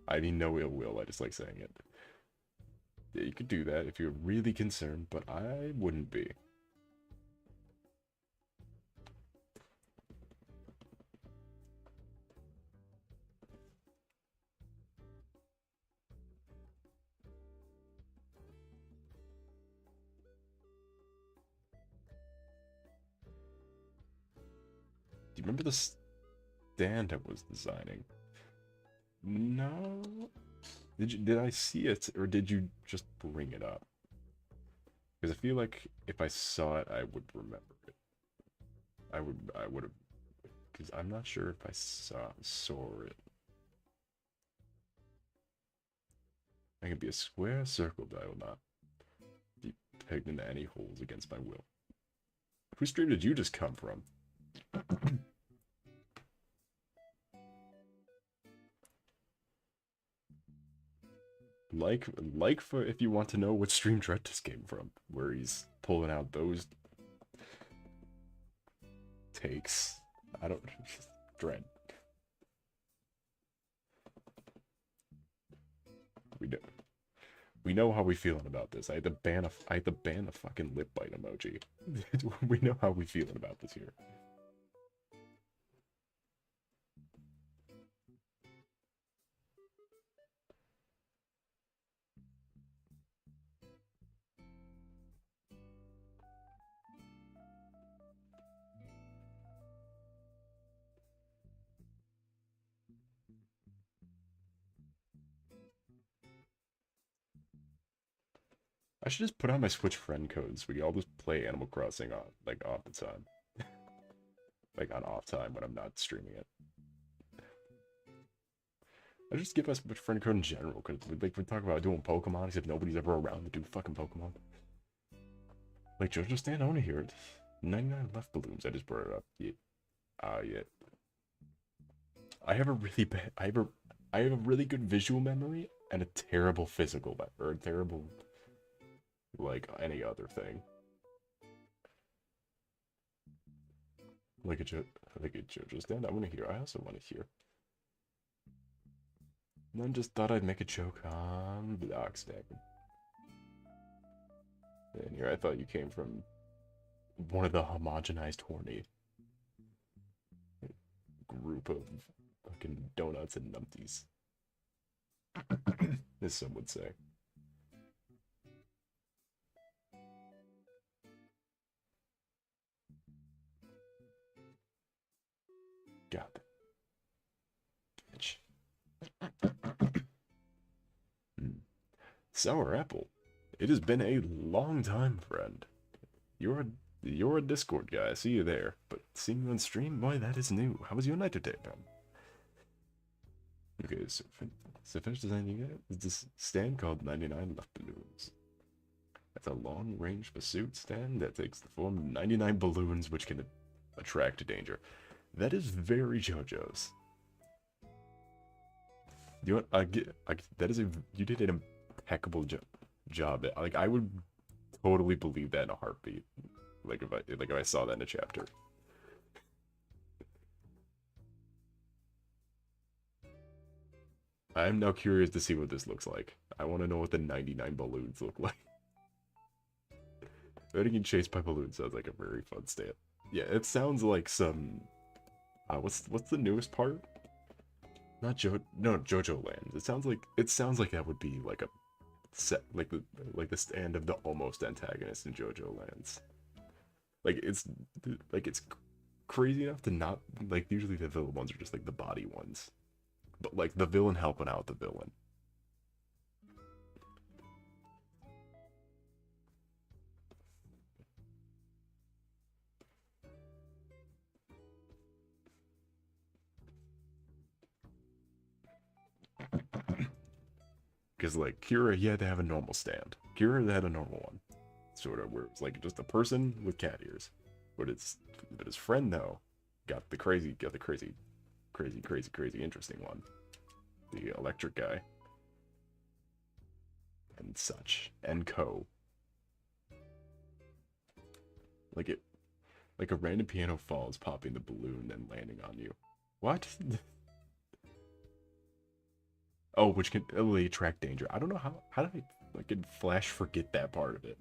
I mean no ill will, I just like saying it. Yeah, you could do that if you're really concerned, but I wouldn't be. Do you remember the stand I was designing? No? Did I see it, or did you just bring it up? Because I feel like if I saw it, I would remember it. I would have, Because I'm not sure if I saw it. I can be a square circle, but I will not be pegged into any holes against my will. Whose stream did you just come from? like for if you want to know what stream Dread just came from, where he's pulling out those takes. I don't Dread. We know how we feeling about this. I had to ban a fucking lip bite emoji. We know how we feeling about this here. I should just put on my Switch friend codes. We can all just play Animal Crossing on, like, off the time. Like, on off time when I'm not streaming it. I just give us a friend code in general, because, like, we talk about doing Pokemon, except nobody's ever around to do fucking Pokemon. Like, JoJo stand, I want to hear it. 99 left balloons, I just brought it up. Yeah. Yeah. I have a really bad, I have a really good visual memory, and a terrible physical memory, or a terrible... like any other thing. Like a JoJo stand, I want to hear. I also want to hear. And then just thought I'd make a joke on block stacking. And here I thought you came from one of the homogenized horny group of fucking donuts and numpties, as some would say. Got it. Bitch. Sour apple. It has been a long time, friend. You're a Discord guy. I see you there. But seeing you on stream, boy, that is new. How was your night today, man? Okay, so finish designing it. It's this stand called 99 Left Balloons. That's a long-range pursuit stand that takes the form of 99 balloons, which can attract danger. That is very JoJo's. You know what? You did an impeccable job. Like, I would totally believe that in a heartbeat. Like if I saw that in a chapter. I'm now curious to see what this looks like. I want to know what the 99 balloons look like. Getting chased by balloons sounds like a very fun stand. Yeah, it sounds like some... what's the newest part? Not JoJo Land. It sounds like that would be like a set, like the stand of the almost antagonist in JoJo Lands. Like it's crazy enough to not, like, usually the villain ones are just like the body ones, but like the villain helping out the villain. Because, like, Kira, he had to have a normal stand. Kira had a normal one. Sort of, where it's like just a person with cat ears. But his friend, though, got the crazy interesting one. The electric guy. And such. And co. Like a random piano falls, popping the balloon, and landing on you. What? Oh, which can really attract danger. I don't know how did I fucking flash forget that part of it.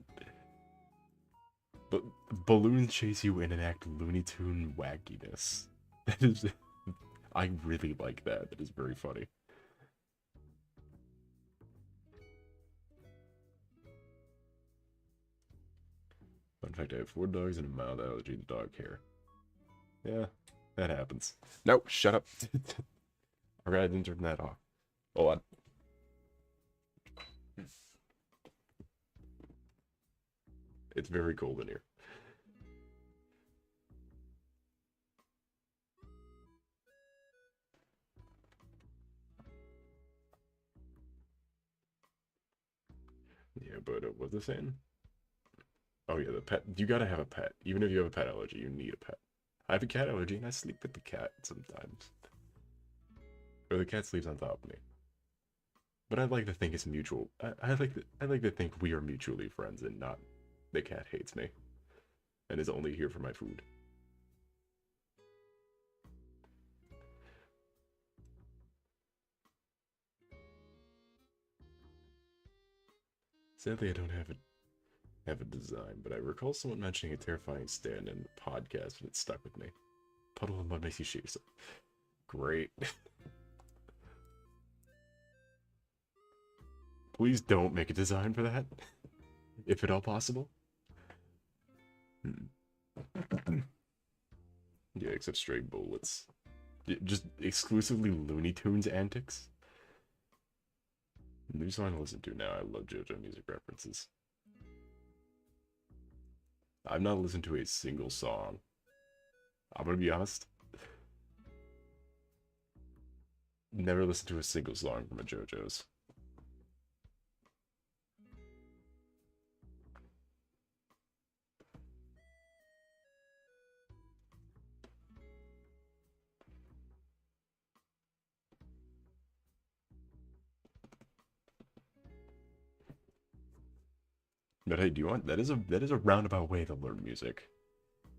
But balloons chase you and enact Looney Tune wackiness. That is, I really like that. That is very funny. Fun fact, I have 4 dogs and a mild allergy to dog hair. Yeah, that happens. No, shut up. Alright, I didn't turn that off. Hold on. It's very cold in here. Yeah, but what was I saying? Oh yeah, the pet. You gotta have a pet. Even if you have a pet allergy, you need a pet. I have a cat allergy and I sleep with the cat sometimes. Or the cat sleeps on top of me. But I'd like to think it's mutual. I like to think we are mutually friends and not the cat hates me and is only here for my food. Sadly, I don't have a design, but I recall someone mentioning a terrifying stand in a podcast and it stuck with me. Puddle of mud makes you shit yourself. Great. Please don't make a design for that, if at all possible. Yeah, except straight bullets. Just exclusively Looney Tunes antics. New song to listen to now. I love JoJo music references. I've not listened to a single song. I'm gonna be honest. Never listened to a single song from a JoJo's. But hey, do you want that is a roundabout way to learn music.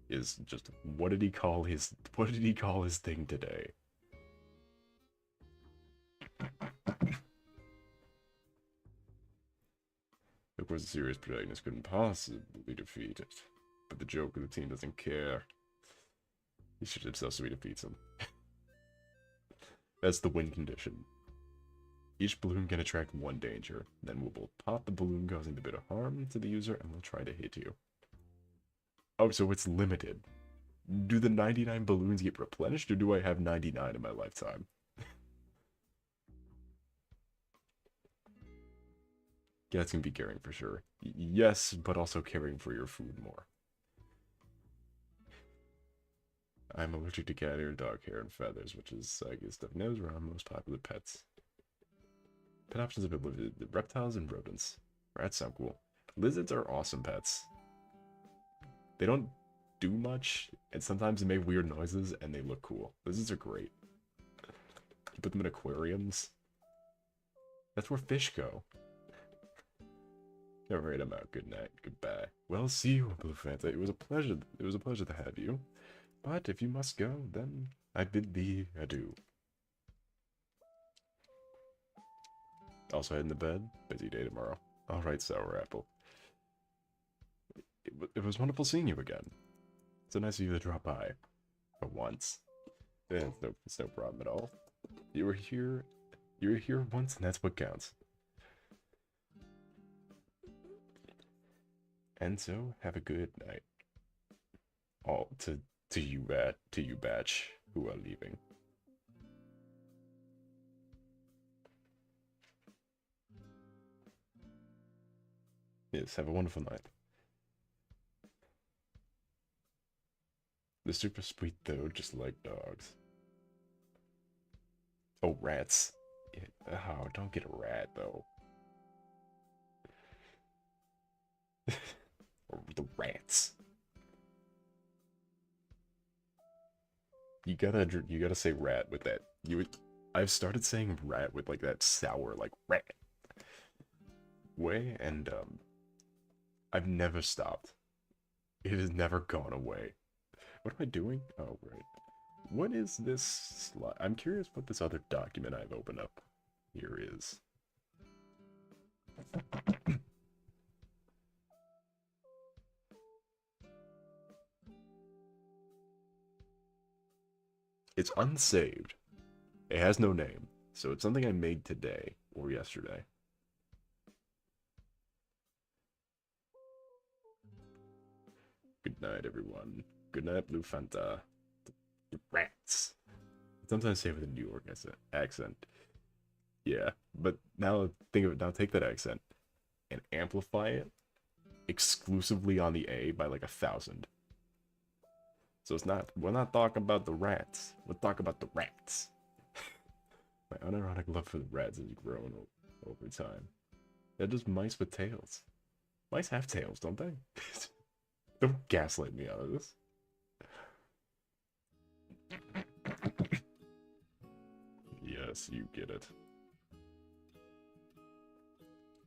Is just what did he call his thing today? Of course, the serious protagonist couldn't possibly defeat it, but the joke of the team doesn't care. He shoots himself so he defeats him. That's the win condition. Each balloon can attract one danger. Then we will pop the balloon, causing a bit of harm to the user, and we'll try to hit you. Oh, so it's limited. Do the 99 balloons get replenished, or do I have 99 in my lifetime? Yeah, that's gonna be caring for sure. Yes, but also caring for your food more. I'm allergic to cat hair, dog hair, and feathers, which is, I guess, stuff knows around most popular pets. Pet options have been limited. Reptiles and rodents. Rats sound cool. Lizards are awesome pets. They don't do much, and sometimes they make weird noises, and they look cool. Lizards are great. You put them in aquariums. That's where fish go. Alright, I'm out. Good night. Goodbye. Well, see you, Blue Fanta. It was a pleasure. It was a pleasure to have you. But if you must go, then I bid thee adieu. Also heading to bed. Busy day tomorrow. Alright, Sour Apple. It was wonderful seeing you again. So nice of you to drop by. For once. It's no problem at all. You were here once, and that's what counts. And so, have a good night. All to you batch who are leaving. Yes, have a wonderful night. They're super sweet though, just like dogs. Oh, rats. Yeah, oh, don't get a rat though. Or the rats. You gotta say rat with that. I've started saying rat with like that sour like rat way, and I've never stopped. It has never gone away. What am I doing? Oh right. What is this slide? I'm curious what this other document I've opened up here is. It's unsaved. It has no name, so it's something I made today or yesterday. Good night, everyone. Good night, Blue Fanta. The rats. Sometimes say it with a New York accent. Yeah, but now think of it. Now take that accent and amplify it exclusively on the A by like 1,000. So it's not. We're not talking about the rats. We're talking about the rats. My unironic love for the rats has grown over time. They're just mice with tails. Mice have tails, don't they? Don't gaslight me out of this. Yes, you get it.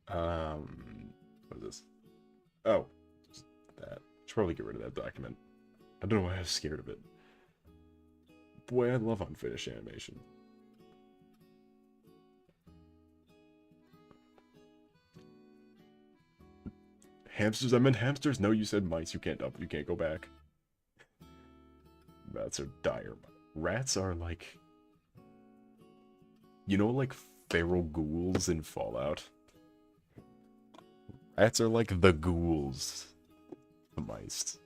What is this? Oh, that. Should probably get rid of that document. I don't know why I was scared of it. Boy, I love unfinished animation. Hamsters? I meant hamsters? No, you said mice. You can't up. You can't go back. Rats are dire. Rats are like... You know, like feral ghouls in Fallout? Rats are like the ghouls. The mice.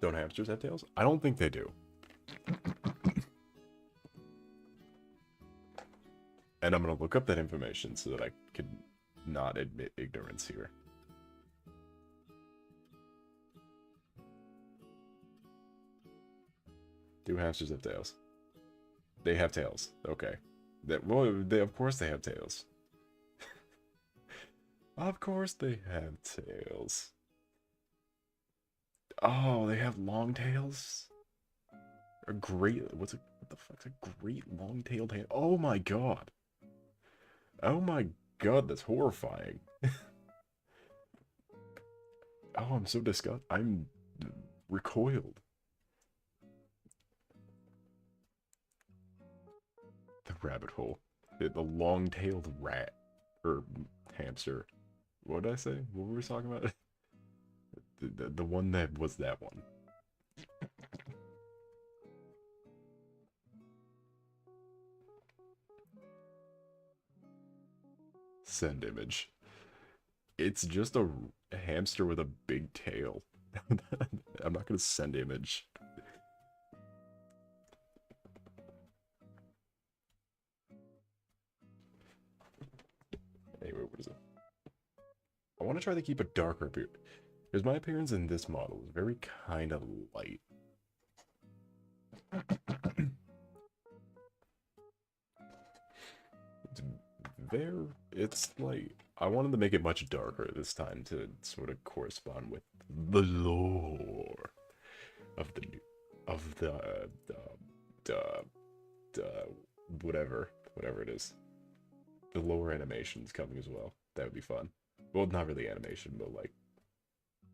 Don't hamsters have tails? I don't think they do. And I'm gonna look up that information so that I can not admit ignorance here. Do hamsters have tails? They have tails. Okay. Of course they have tails. Of course they have tails. Oh, they have long tails? A great... What the fuck's a great long-tailed ham? Oh my god. Oh my god, that's horrifying. Oh, I'm so disgusted. I'm recoiled. The rabbit hole. The long-tailed rat. Or hamster. What did I say? What were we talking about? The one that was that one. Send image. It's just a hamster with a big tail. I'm not gonna send image. Anyway, what is it? I want to try to keep a darker beard. Because my appearance in this model is very kind of light. It's like, I wanted to make it much darker this time to sort of correspond with the lore of whatever it is. The lore animation's coming as well. That would be fun. Well, not really animation, but like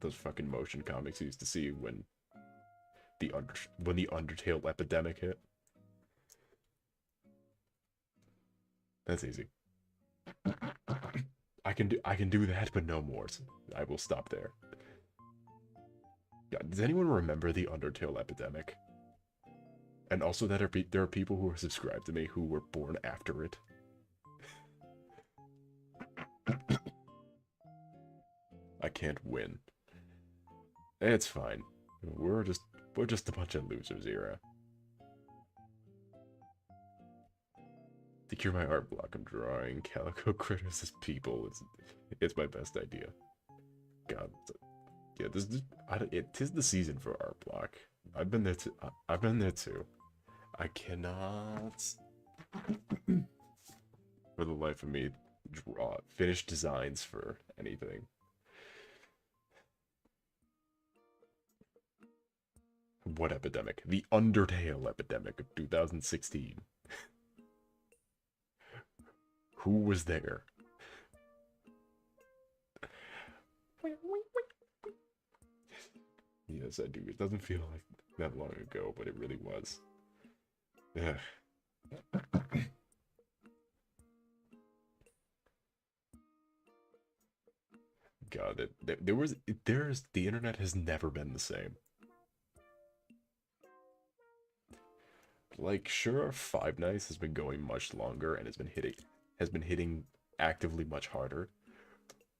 those fucking motion comics you used to see when the Undertale epidemic hit. That's easy. I can do that, but no more. So I will stop there. Yeah, does anyone remember the Undertale epidemic? And also that there are people who are subscribed to me who were born after it. I can't win. It's fine. We're just a bunch of losers here. To cure my art block, I'm drawing calico critters as people. It's my best idea. God, yeah, it is the season for art block. I've been there too. I've been there too. I cannot, for the life of me, finish designs for anything. What epidemic? The Undertale epidemic of 2016. Who was there? Yes, I do. It doesn't feel like that long ago, but it really was. Ugh. God, the internet has never been the same. Like, sure, Five Nights has been going much longer and has been hitting actively much harder,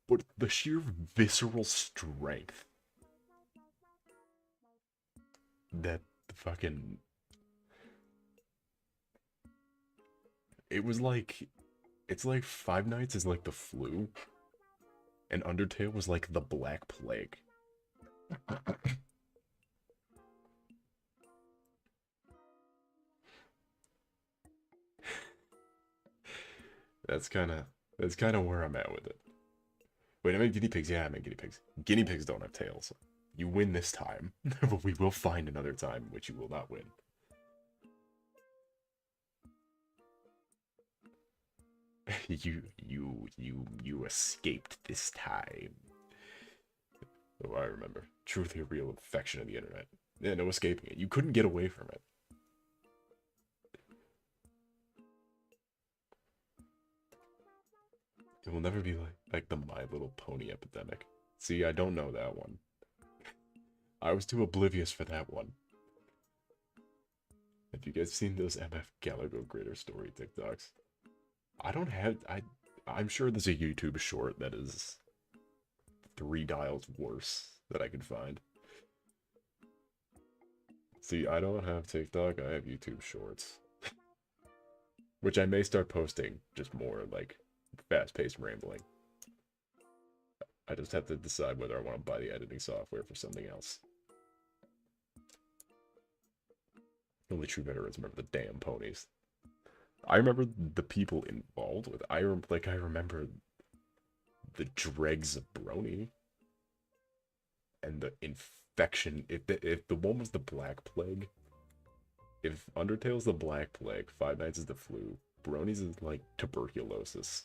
but the sheer visceral strength that the fucking... It's like Five Nights is like the flu, and Undertale was like the Black Plague. That's kind of that's kind of where I'm at with it. Wait, I make guinea pigs. Yeah, I make guinea pigs. Guinea pigs don't have tails. You win this time, but we will find another time in which you will not win. You escaped this time. Oh, I remember. Truly a real infection of the internet. Yeah, no escaping it. You couldn't get away from it. It will never be like the My Little Pony epidemic. See, I don't know that one. I was too oblivious for that one. Have you guys seen those MF Gallagher Greater Story TikToks? I don't have I'm sure there's a YouTube short that is 3 dials worse that I could find. See, I don't have TikTok, I have YouTube shorts. Which I may start posting just more like fast-paced rambling. I just have to decide whether I want to buy the editing software for something else. Only true veterans remember the damn ponies. I remember the people involved with. I remember the dregs of Brony and the infection. If the one was the Black Plague, if Undertale's the Black Plague, Five Nights is the flu, Brony's is like tuberculosis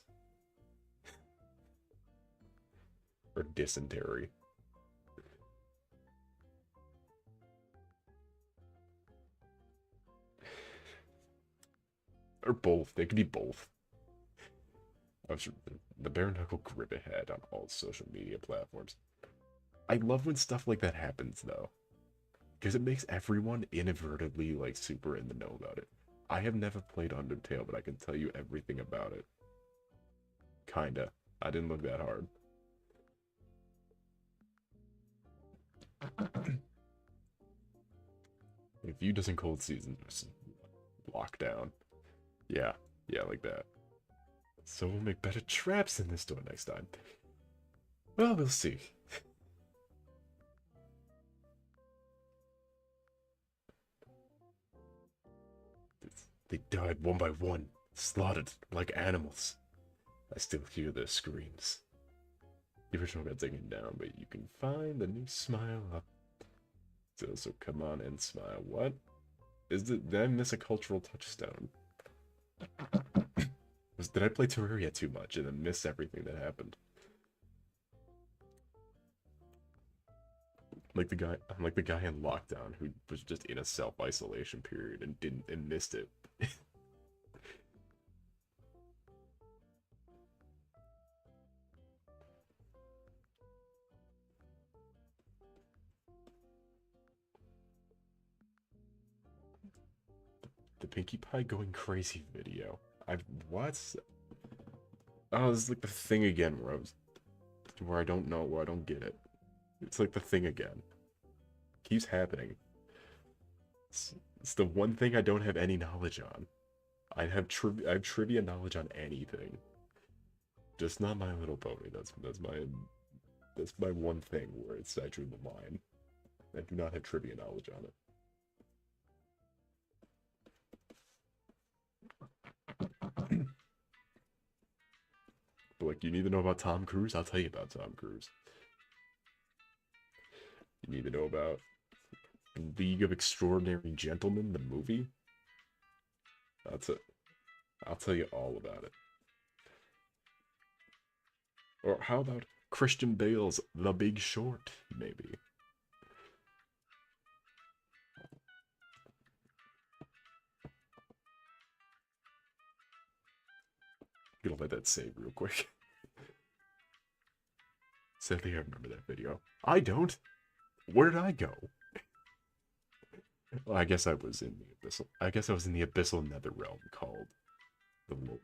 or dysentery. Or both. They could be both. I was the bare knuckle grip it had on all social media platforms. I love when stuff like that happens though, because it makes everyone inadvertently like super in the know about it. I have never played Undertale, but I can tell you everything about it. Kinda. I didn't look that hard. A few dozen cold seasons, lockdown. Yeah, yeah, like that. So we'll make better traps in this store next time. Well, we'll see. They died one by one, slaughtered like animals. I still hear their screams. The original got taken down, but you can find a new smile up. So come on and smile. What? Did I miss a cultural touchstone? Did I play Terraria too much and then miss everything that happened? I'm like the guy in lockdown who was just in a self-isolation period and missed it. The Pinkie Pie going crazy video. What? Oh, this is like the thing again where I don't know, where I don't get it. It's like the thing again. Keeps happening. It's the one thing I don't have any knowledge on. I have trivia knowledge on anything. Just not My Little Pony. That's my one thing where I drew the line. I do not have trivia knowledge on it. But like, you need to know about Tom Cruise? I'll tell you about Tom Cruise. You need to know about League of Extraordinary Gentlemen, the movie? That's it. I'll tell you all about it. Or how about Christian Bale's The Big Short, maybe? I'm gonna let that save real quick. Sadly, I remember that video. I don't. Where did I go? Well, I guess I was in the abyssal. I guess I was in the abyssal nether realm called the lore.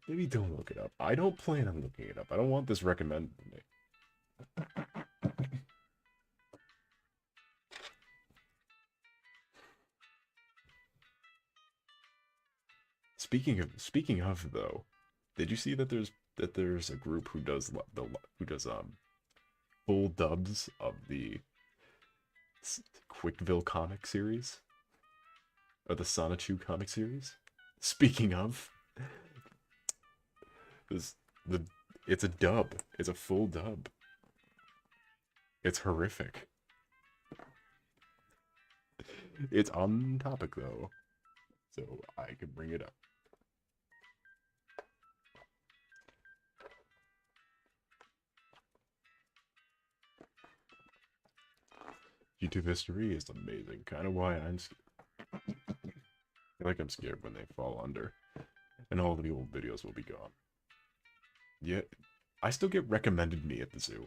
Maybe don't look it up. I don't plan on looking it up. I don't want this recommended to me. Speaking of though, did you see that there's a group who does full dubs of the Quickville comic series? Or the Sonichu comic series. Speaking of, this the it's a dub. It's a full dub. It's horrific. It's on topic though, so I can bring it up. YouTube history is amazing. Kind of why I feel like I'm scared when they fall under, and all the old videos will be gone. Yet, I still get recommended me at the zoo.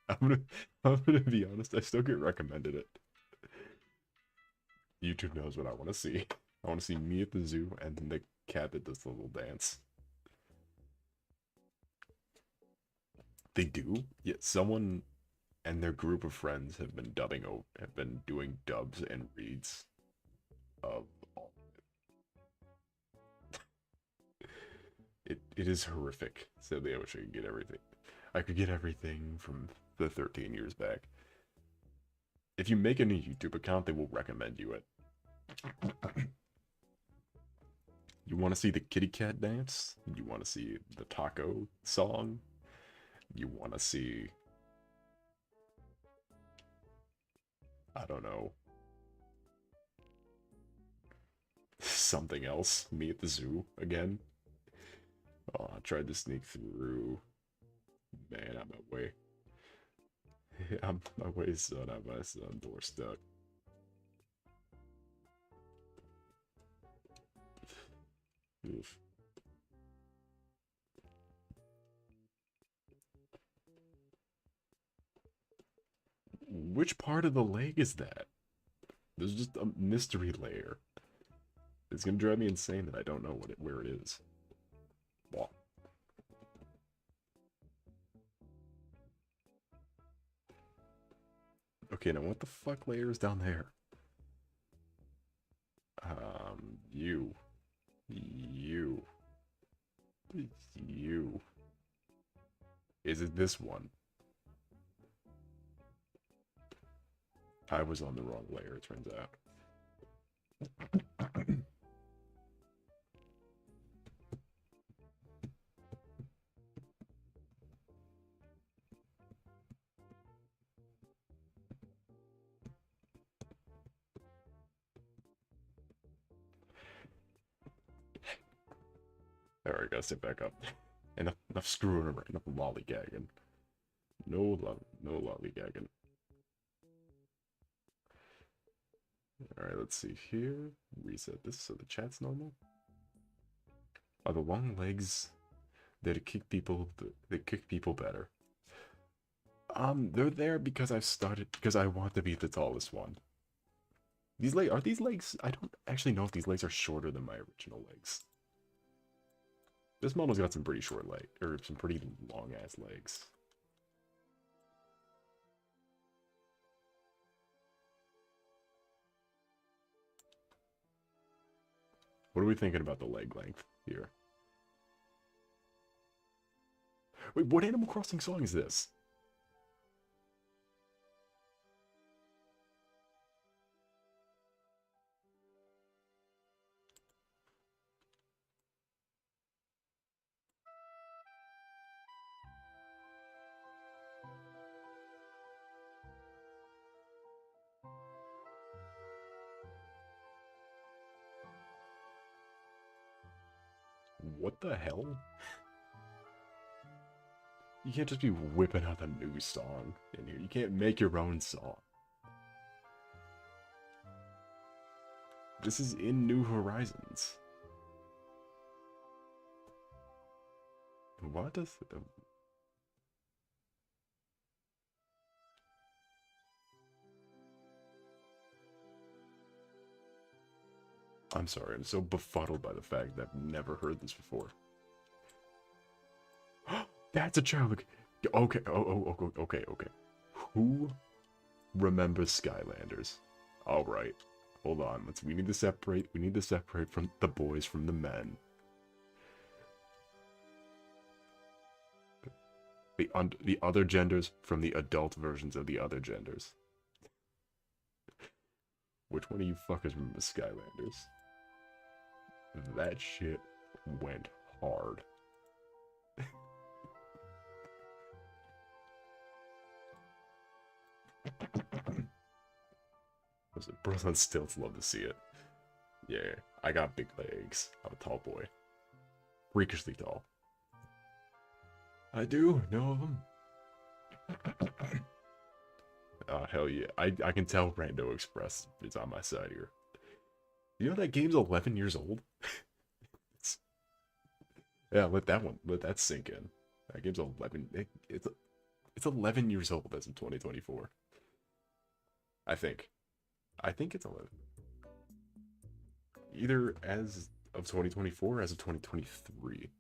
I'm gonna, I'm gonna be honest. I still get recommended it. YouTube knows what I want to see. I want to see me at the zoo and the cat that does the little dance. They do. Yeah, someone and their group of friends have been have been doing dubs and reads of all. It is horrific. Sadly, I wish I could get everything. I could get everything from the 13 years back. If you make a new YouTube account, they will recommend you it. You want to see the kitty cat dance? You want to see the taco song? You want to see... I don't know. Something else? Me at the zoo again? Oh, I tried to sneak through. Man, I'm my way. I'm my way, son. I'm my son. Door stuck. Oof. Which part of the leg is that? There's just a mystery layer. It's gonna drive me insane that I don't know where it is. Wow. Okay, now what the fuck layer is down there? You. You. You. Is it this one? I was on the wrong layer, it turns out. Alright, gotta sit back up. Enough screwing around, enough lollygagging. No lollygagging. Alright, let's see here. Reset this so the chat's normal. Are the long legs there to kick people? They kick people better. They're there because because I want to be the tallest one. Are these legs? I don't actually know if these legs are shorter than my original legs. This model's got some pretty short legs, or some pretty long ass legs. What are we thinking about the leg length here? Wait, what Animal Crossing song is this? What the hell? You can't just be whipping out a new song in here. You can't make your own song. This is in New Horizons. What does... I'm sorry, I'm so befuddled by the fact that I've never heard this before. That's a child. Okay, okay. Who remembers Skylanders? All right, hold on. We need to separate. We need to separate from the boys from the men. The other genders from the adult versions of the other genders. Which one of you fuckers remember Skylanders? That shit went hard. Was it Bros on Stilts? Love to see it. Yeah, I got big legs. I'm a tall boy. Freakishly tall. I do know of them. Oh, hell yeah. I can tell Rando Express is on my side here. You know that game's 11 years old? Yeah, let that sink in. That game's 11. It's 11 years old as of 2024. I think. I think it's 11. Either as of 2024 or as of 2023.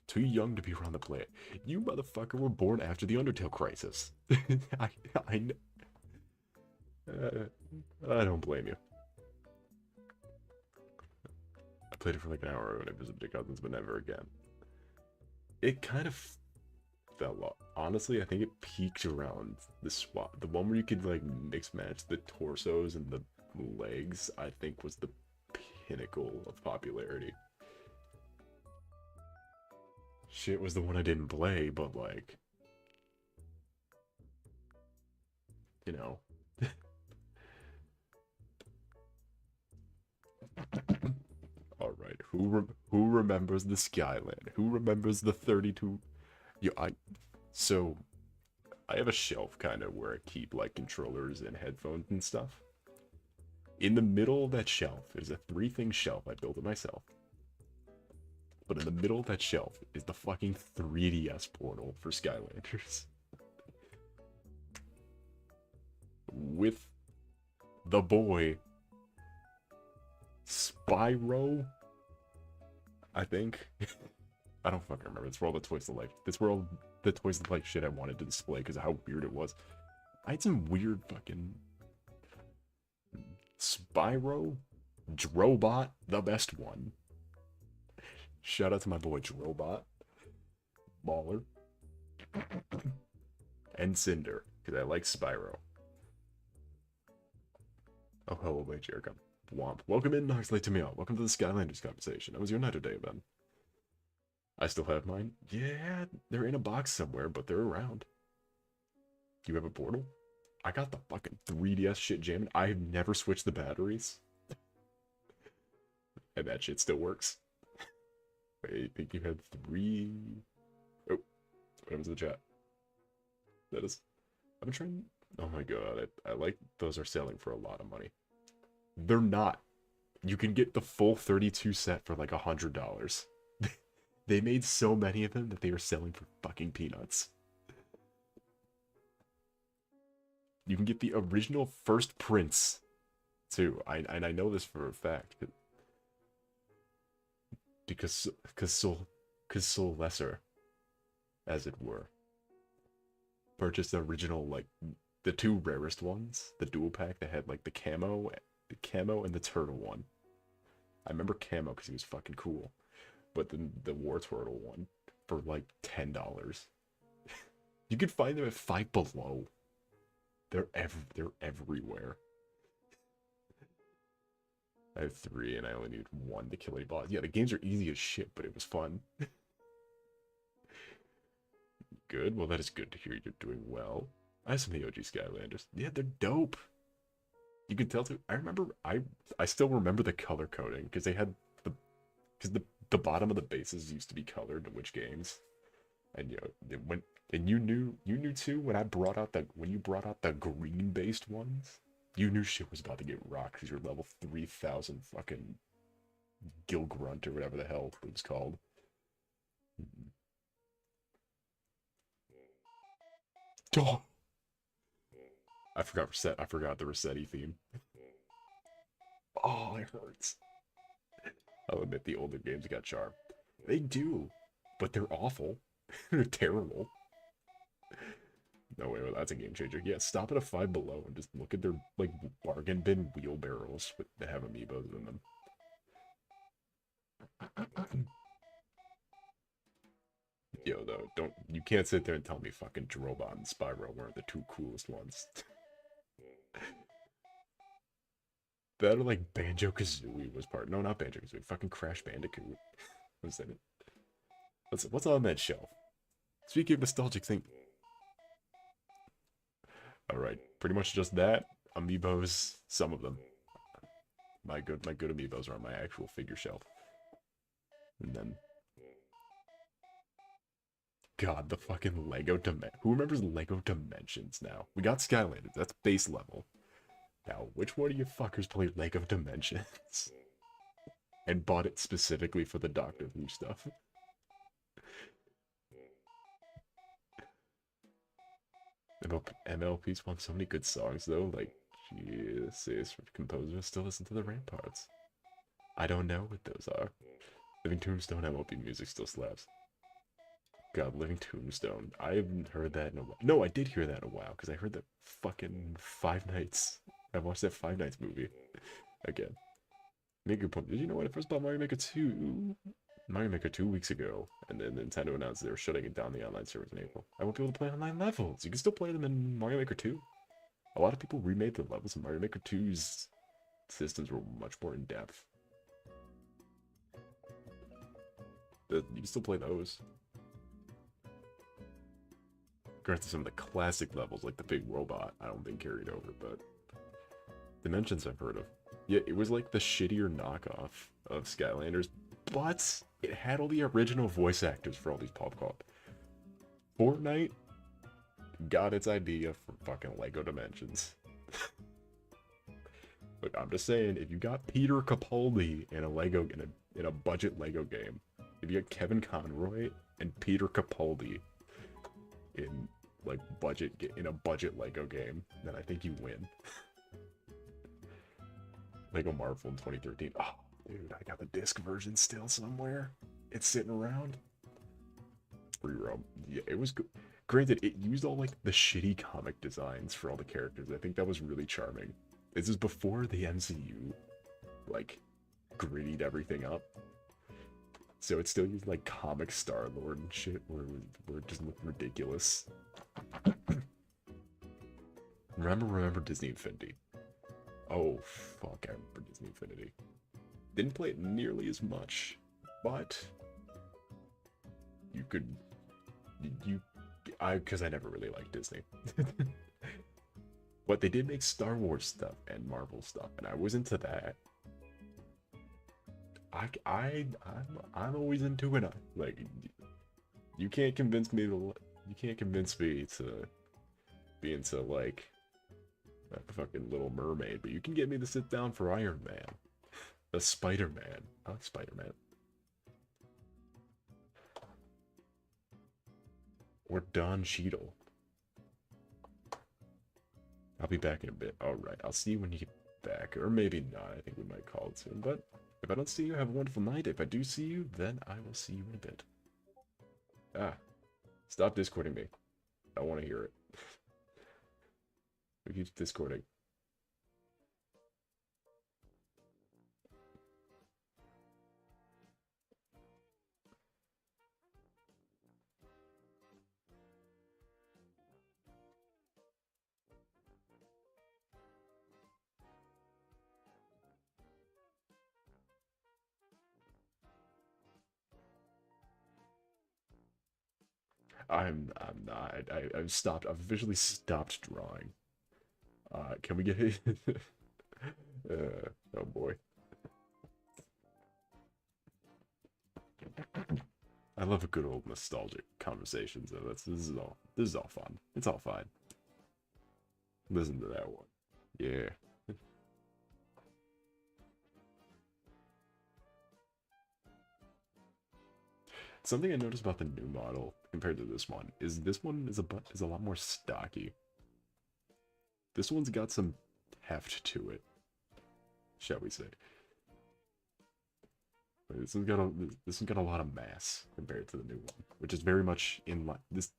Too young to be around the play. You motherfucker were born after the Undertale crisis. I don't blame you. I played it for like an hour when I visited cousins, but never again. It kind of fell off. Honestly, I think it peaked around the swap. The one where you could like mix match the torsos and the legs, I think was the pinnacle of popularity. Shit was the one I didn't play, but like, you know. All right, who remembers the Skyland? Who remembers the 32? So I have a shelf kind of where I keep like controllers and headphones and stuff. In the middle of that shelf is a 3-thing shelf. I built it myself. But in the middle of that shelf is the fucking 3DS portal for Skylanders. With the boy Spyro, I think. I don't fucking remember. It's where all the Toys to Life. That's where all the Toys to Life shit I wanted to display because of how weird it was. I had some weird fucking Spyro, Drobot, the best one. Shout out to my boy Drobot, Baller, and Cinder because I like Spyro. Oh, hello, late Jericho. Womp. Welcome in, Nox Late to me out. Welcome to the Skylanders conversation. How was your night today, Ben? I still have mine. Yeah, they're in a box somewhere, but they're around. You have a portal? I got the fucking 3DS shit jamming. I have never switched the batteries. And that shit still works. Wait, I think you had 3... Oh, what happens to the chat? That is... I've been trying... Oh my god, I like those are selling for a lot of money. They're not. You can get the full 32 set for like $100. They made so many of them that they were selling for fucking peanuts. You can get the original first prints, too. And I know this for a fact. Because Soul Lesser, as it were, purchased the original, like, the 2 rarest ones. The dual pack that had, like, the camo and the turtle one. I remember camo because he was fucking cool. But then the War Turtle one for like $10. You could find them at Five Below. They're everywhere. I have 3 and I only need 1 to kill a boss. Yeah, the games are easy as shit, but it was fun. Good. Well, that is good to hear you're doing well. I have some of the OG Skylanders. Yeah, they're dope. You can tell too. I still remember the color coding because they had the bottom of the bases used to be colored in which games, and you know you knew too when you brought out the green based ones, you knew shit was about to get rocked because you're level 3000 fucking Gil Grunt or whatever the hell it was called. Oh, I forgot the Rossetti theme. Oh, it hurts. I'll admit the older games got charm. They do, but they're awful. They're terrible. No way, well, that's a game changer. Yeah, stop at a Five Below and just look at their like bargain bin wheelbarrows that have amiibos in them. Yo, though, you can't sit there and tell me fucking Drobot and Spyro weren't the 2 coolest ones. That or like Banjo-Kazooie was part. No, not Banjo-Kazooie. Fucking Crash Bandicoot was in it. What's on that shelf? Speaking of nostalgic thing. Alright, pretty much just that. Amiibos, some of them. My good amiibos are on my actual figure shelf. And then God, the fucking Lego Dimensions. Who remembers Lego Dimensions now? We got Skylanders, that's base level. Now, which one of you fuckers played Lego Dimensions? And bought it specifically for the Doctor Who stuff? MLP spawned so many good songs though, like, Jesus, composers still listen to the Ramparts. I don't know what those are. Living Tombstone MLP music still slaps. God, Living Tombstone. I haven't heard that in a while. No, I did hear that in a while, because I heard that fucking Five Nights. I watched that Five Nights movie. Again. Make a good point. Did you know when I first bought Mario Maker 2? Mario Maker 2 weeks ago, and then Nintendo announced they were shutting it down the online servers in April. I won't be able to play online levels. You can still play them in Mario Maker 2. A lot of people remade the levels in Mario Maker 2's systems were much more in depth. You can still play those. Granted, some of the classic levels, like the big robot, I don't think carried over, but Dimensions I've heard of. Yeah, it was like the shittier knockoff of Skylanders, but it had all the original voice actors for all these pop culture. Fortnite got its idea from fucking Lego Dimensions. Look, I'm just saying, if you got Peter Capaldi in a budget Lego game, if you got Kevin Conroy and Peter Capaldi in a budget Lego game, then I think you win. Lego Marvel in 2013. Oh, dude, I got the disc version still somewhere. It's sitting around. Reroll. Yeah, it was good. Granted, it used all like the shitty comic designs for all the characters. I think that was really charming. This is before the MCU like grittied everything up. So it still used like comic Star-Lord and shit where it just looked ridiculous. Remember Disney Infinity. Oh fuck, I remember Disney Infinity. Didn't play it nearly as much, but because I never really liked Disney. But they did make Star Wars stuff and Marvel stuff, and I was into that. I'm always into it. Like, you can't convince me to be into like a fucking Little Mermaid, but you can get me to sit down for Iron Man, the Spider-Man. I like Spider-Man. Or Don Cheadle. I'll be back in a bit. Alright, I'll see you when you get back. Or maybe not. I think we might call it soon. But if I don't see you, have a wonderful night. If I do see you, then I will see you in a bit. Ah. Stop discording me. I want to hear it. Who keeps discording? I'm not. I've stopped. I've officially stopped drawing. Can we get oh boy. I love a good old nostalgic conversation, so this is all fun. It's all fine. Listen to that one. Yeah. Something I noticed about the new model compared to this one is a lot more stocky. This one's got some heft to it, shall we say. This one's got a lot of mass compared to the new one, which is very much in line. This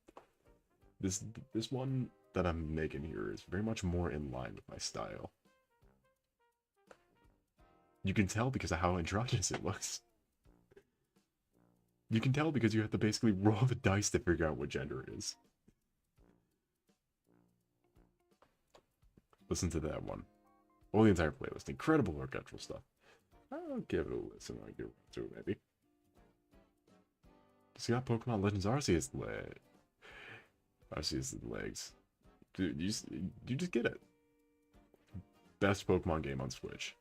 one that I'm making here is very much more in line with my style. You can tell because of how androgynous it looks. You can tell because you have to basically roll the dice to figure out what gender it is. Listen to that one. Well, the entire playlist. Incredible orchestral stuff. I'll give it a listen. I'll get to it, maybe. Just got Pokemon Legends Arceus Arceus legs. Dude, you just get it. Best Pokemon game on Switch.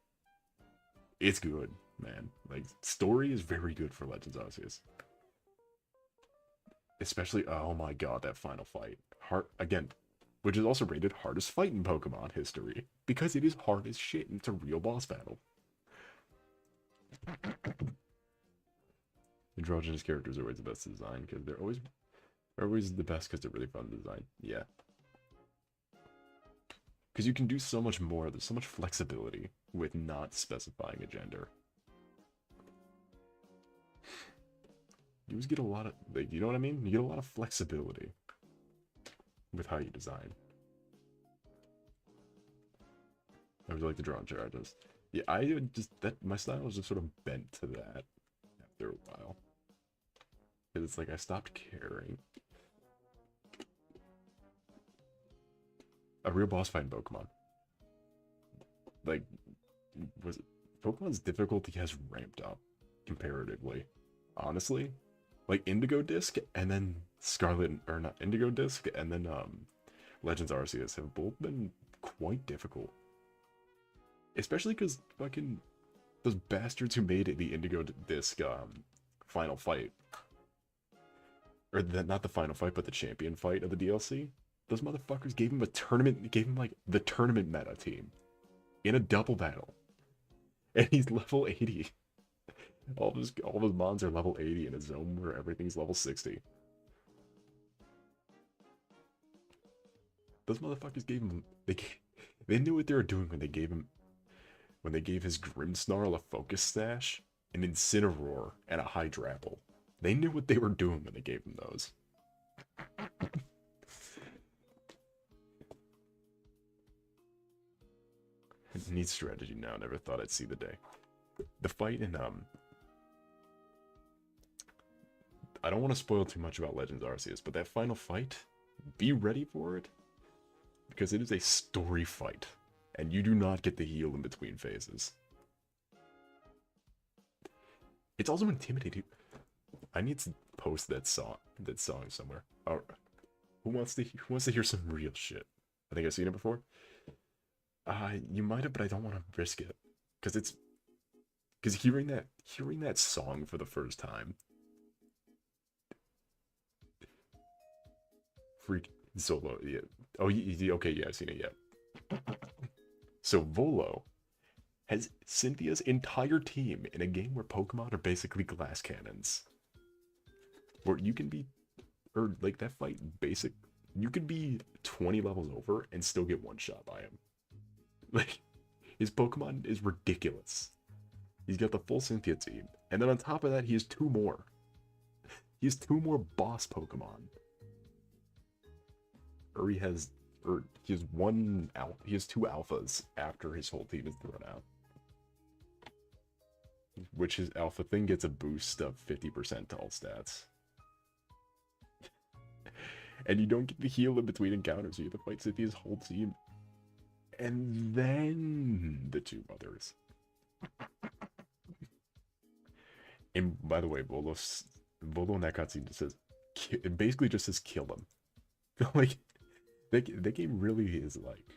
It's good, man. Like, story is very good for Legends Arceus. Especially, oh my god, that final fight. Again, which is also rated hardest fight in Pokemon history. Because it is hard as shit and it's a real boss battle. Androgynous characters are always the best design because they're always the best because they're really fun to design. Yeah. Because you can do so much more. There's so much flexibility with not specifying a gender. You just get a lot of, like, you know what I mean? You get a lot of flexibility with how you design. I would like to draw on characters. Yeah, I would just, my style was just sort of bent to that after a while. Because it's like I stopped caring. A real boss fight in Pokemon. Like, Pokemon's difficulty has ramped up comparatively. Honestly. Like Indigo Disc and then Indigo Disc and then Legends Arceus have both been quite difficult. Especially because fucking those bastards who made it the Indigo Disc final fight. Or not the final fight, but the champion fight of the DLC. Those motherfuckers gave him a tournament, gave him like the tournament meta team. In a double battle. And he's level 80. All of his mons are level 80 in a zone where everything's level 60. Those motherfuckers gave him, they knew what they were doing when they gave his Grimmsnarl a Focus Stash, an Incineroar, and a Hydrapple. They knew what they were doing when they gave him those. Neat strategy now, never thought I'd see the day. The fight in, I don't want to spoil too much about Legends Arceus, but that final fight, be ready for it, because it is a story fight, and you do not get the heal in between phases. It's also intimidating. I need to post that song somewhere. Oh, who wants to hear some real shit? I think I've seen it before. You might have, but I don't want to risk it, because hearing that song for the first time. Freak Zolo, yeah. Oh, okay, yeah, I've seen it, yeah. So Volo has Cynthia's entire team in a game where Pokemon are basically glass cannons. Where you can be, or like that fight, you could be 20 levels over and still get one shot by him. Like, his Pokemon is ridiculous. He's got the full Cynthia team. And then on top of that, he has two more. He has two more boss Pokemon. He has two alphas after his whole team is thrown out. Which his alpha thing gets a boost of 50% to all stats. And you don't get the heal in between encounters, so you have to fight Cynthia's whole team. And then the two others. And by the way, Volo in that cutscene just says, it basically just says kill him. Like, that game really is like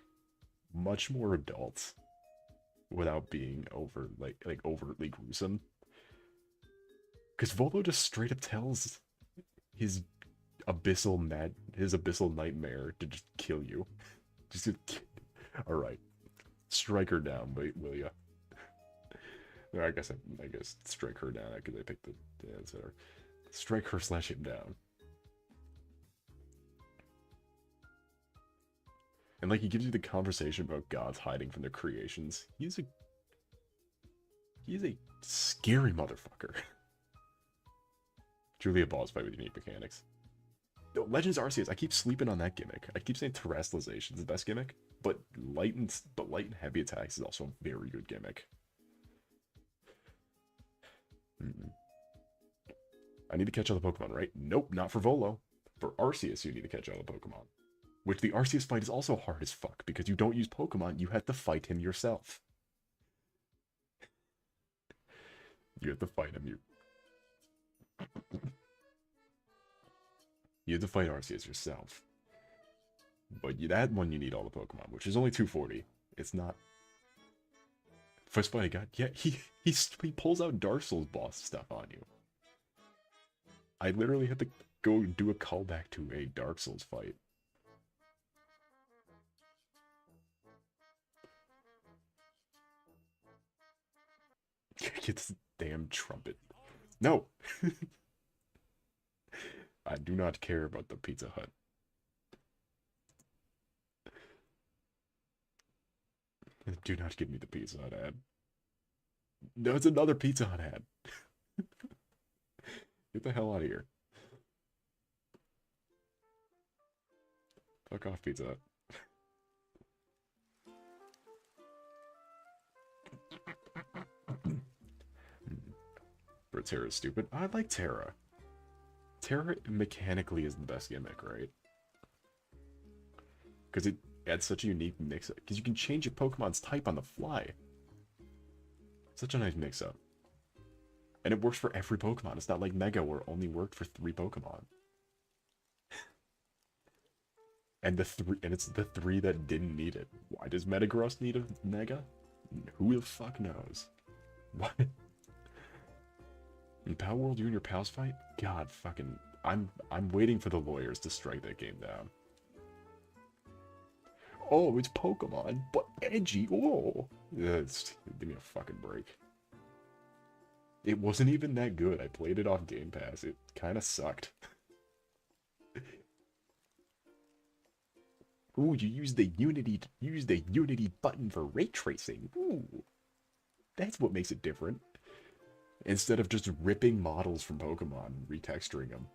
much more adult without being overtly gruesome. Because Volo just straight up tells his abyssal nightmare to just kill you. All right, strike her down, will ya? No, I guess strike her down because I picked the answer. Strike her / him down. And like he gives you the conversation about gods hiding from their creations. He's a scary motherfucker. Truly a boss fight with unique mechanics. Yo, Legends Arceus, I keep sleeping on that gimmick. I keep saying Terrestrialization is the best gimmick, but light and heavy attacks is also a very good gimmick. I need to catch all the Pokemon, right? Nope, not for Volo. For Arceus, you need to catch all the Pokemon. Which the Arceus fight is also hard as fuck, because you don't use Pokemon, you have to fight him yourself. You have to fight him. You have to fight Arceus yourself. But that one you need all the Pokemon, which is only 240. It's not... First fight I got, yeah, he pulls out Dark Souls boss stuff on you. I literally had to go do a callback to a Dark Souls fight. Get this damn trumpet. No! I do not care about the Pizza Hut. Do not give me the Pizza Hut ad. No, it's another Pizza Hut ad. Get the hell out of here. Fuck off, Pizza Hut. Bro, Terra's stupid. I like Terra. Terra mechanically is the best gimmick, right? Because it adds such a unique mix-up. Because you can change your Pokemon's type on the fly. Such a nice mix-up. And it works for every Pokemon. It's not like Mega where it only worked for 3 Pokemon. And it's the 3 that didn't need it. Why does Metagross need a Mega? Who the fuck knows? What? In Power World, you and your pals fight? God fucking... I'm waiting for the lawyers to strike that game down. Oh, it's Pokemon, but edgy. Oh, give me a fucking break. It wasn't even that good. I played it off Game Pass. It kind of sucked. Ooh, you use the Unity button for ray tracing. Ooh, that's what makes it different. Instead of just ripping models from Pokemon and retexturing them.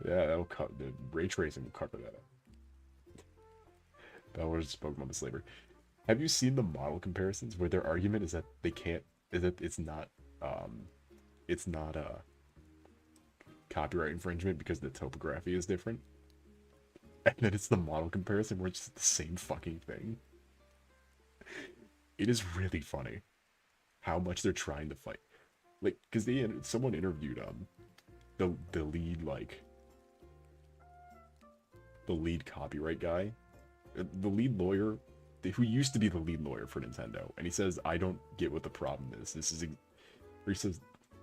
Yeah, that'll cut the ray tracing will cover that up. That was Pokemon the Slaver. Have you seen the model comparisons where their argument is that they can't, is that it's not copyright infringement because the topography is different? And then it's the model comparison where it's just the same fucking thing. It is really funny how much they're trying to fight. Like, because someone interviewed the lead copyright guy, the lead lawyer, who used to be the lead lawyer for Nintendo, and he says, I don't get what the problem is.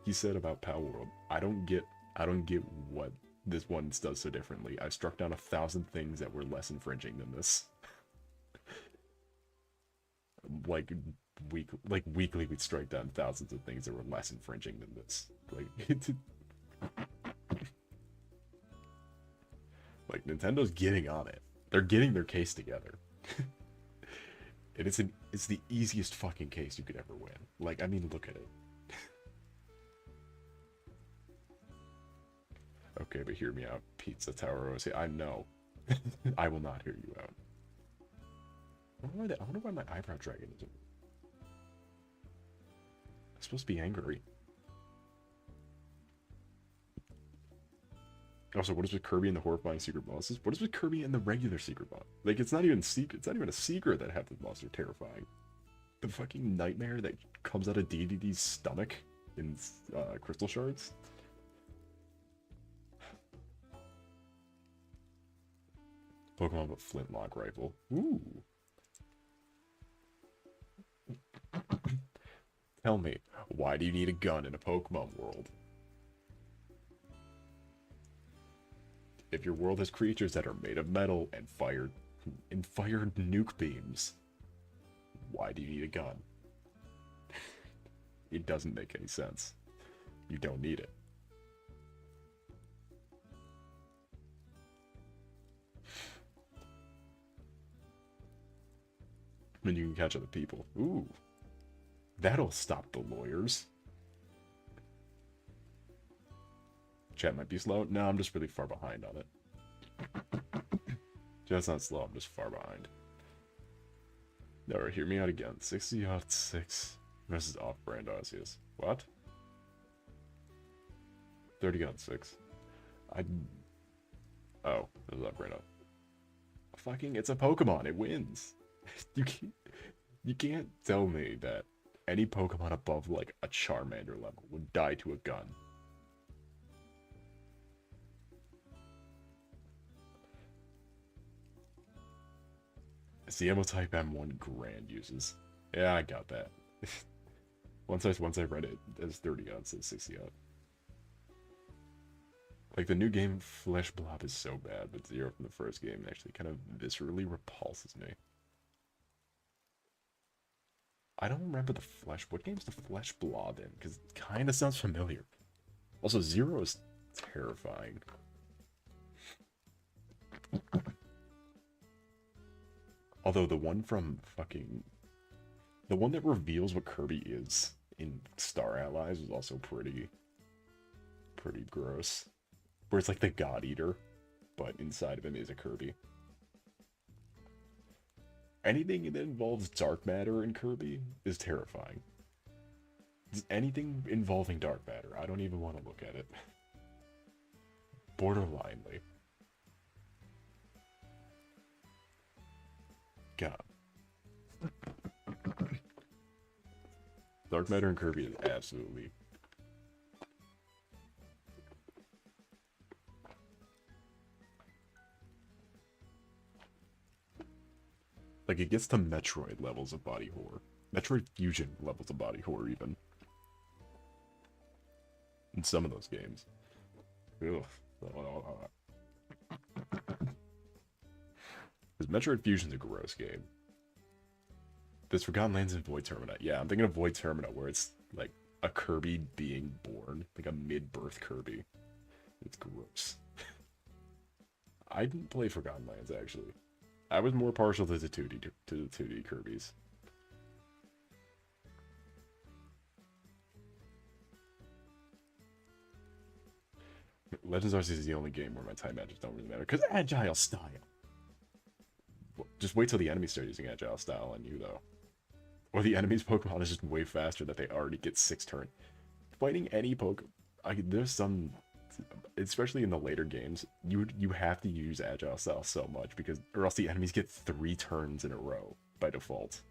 He said about Power World, I don't get what this one does so differently. I struck down 1,000 things that were less infringing than this. Weekly we'd strike down thousands of things that were less infringing than this. Like Nintendo's getting on it. They're getting their case together. And it's the easiest fucking case you could ever win. Like, I mean, look at it. Okay, but hear me out, Pizza Tower OC. I know. I will not hear you out. I wonder why my eyebrow dragon isn't. I'm supposed to be angry. Also, what is with Kirby and the horrifying secret bosses? What is with Kirby and the regular secret boss? Like, it's not even secret. It's not even a secret that half the bosses are terrifying. The fucking nightmare that comes out of DDD's stomach in Crystal Shards. Pokemon with flintlock rifle. Ooh. Tell me, why do you need a gun in a Pokemon world? If your world has creatures that are made of metal and fired nuke beams, why do you need a gun? It doesn't make any sense. You don't need it. And you can catch other people. Ooh. That'll stop the lawyers. Chat might be slow. No, I'm just really far behind on it. Chat's not slow, I'm just far behind. Alright, hear me out again. 60 off 6 versus off-brand Arceus. What? 30 on 6. Oh, it was off-brand off. Fucking, it's a Pokemon. It wins. You can't tell me that any Pokemon above like a Charmander level would die to a gun. It's the M-type M1 Grand uses. Yeah, I got that. once I read it, there's 30 odds to 60 odds. Like, the new game, Flesh Blob, is so bad, but Zero from the first game actually kind of viscerally repulses me. I don't remember the Flesh... What game's the Flesh Blob in? Because it kind of sounds familiar. Also, Zero is terrifying. Although the one from fucking... The one that reveals what Kirby is in Star Allies is also pretty gross. Where it's like the God Eater, but inside of him is a Kirby. Anything that involves dark matter in Kirby is terrifying. Anything involving dark matter, I don't even want to look at it. Borderlinely. God. Dark matter in Kirby is absolutely... Like, it gets to Metroid levels of body horror. Metroid Fusion levels of body horror, even. In some of those games. Ugh. Because Metroid Fusion's a gross game. There's Forgotten Lands and Void Termina. Yeah, I'm thinking of Void Termina, where it's, like, a Kirby being born. Like a mid-birth Kirby. It's gross. I didn't play Forgotten Lands, actually. I was more partial to the 2D Kirby's. Legends Arceus is the only game where my time matches don't really matter. Because Agile Style! Just wait till the enemies start using Agile Style on you, though. Or the enemy's Pokemon is just way faster that they already get 6 turn. Fighting any Pokemon... There's some... Especially in the later games, you have to use Agile Style so much, because... Or else the enemies get 3 turns in a row, by default.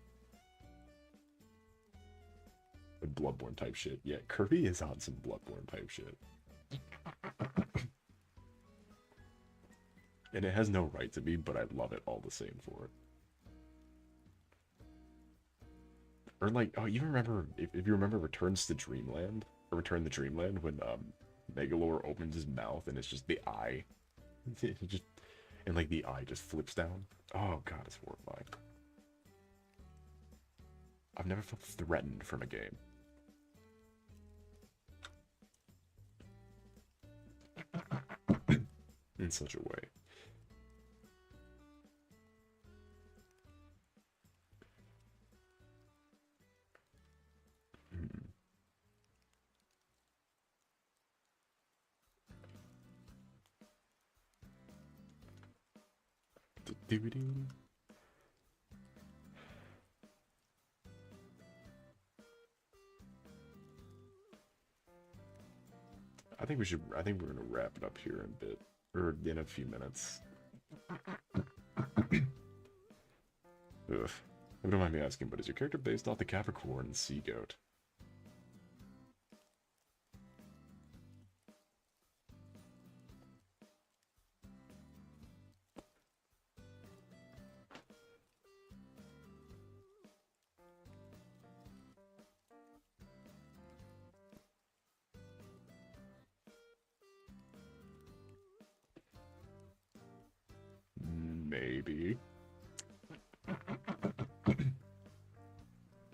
Like Bloodborne type shit. Yeah, Kirby is on some Bloodborne type shit. And it has no right to be, but I love it all the same for it. Or like, oh, you remember, if you remember Returns to Dreamland, or Return to Dreamland, when Megalore opens his mouth and it's just the eye. And like the eye just flips down. Oh god, it's horrifying. I've never felt threatened from a game. In such a way. I think we're gonna wrap it up here in a bit, or in a few minutes. Ugh. If you don't mind me asking, but is your character based off the Capricorn Sea Goat? Maybe.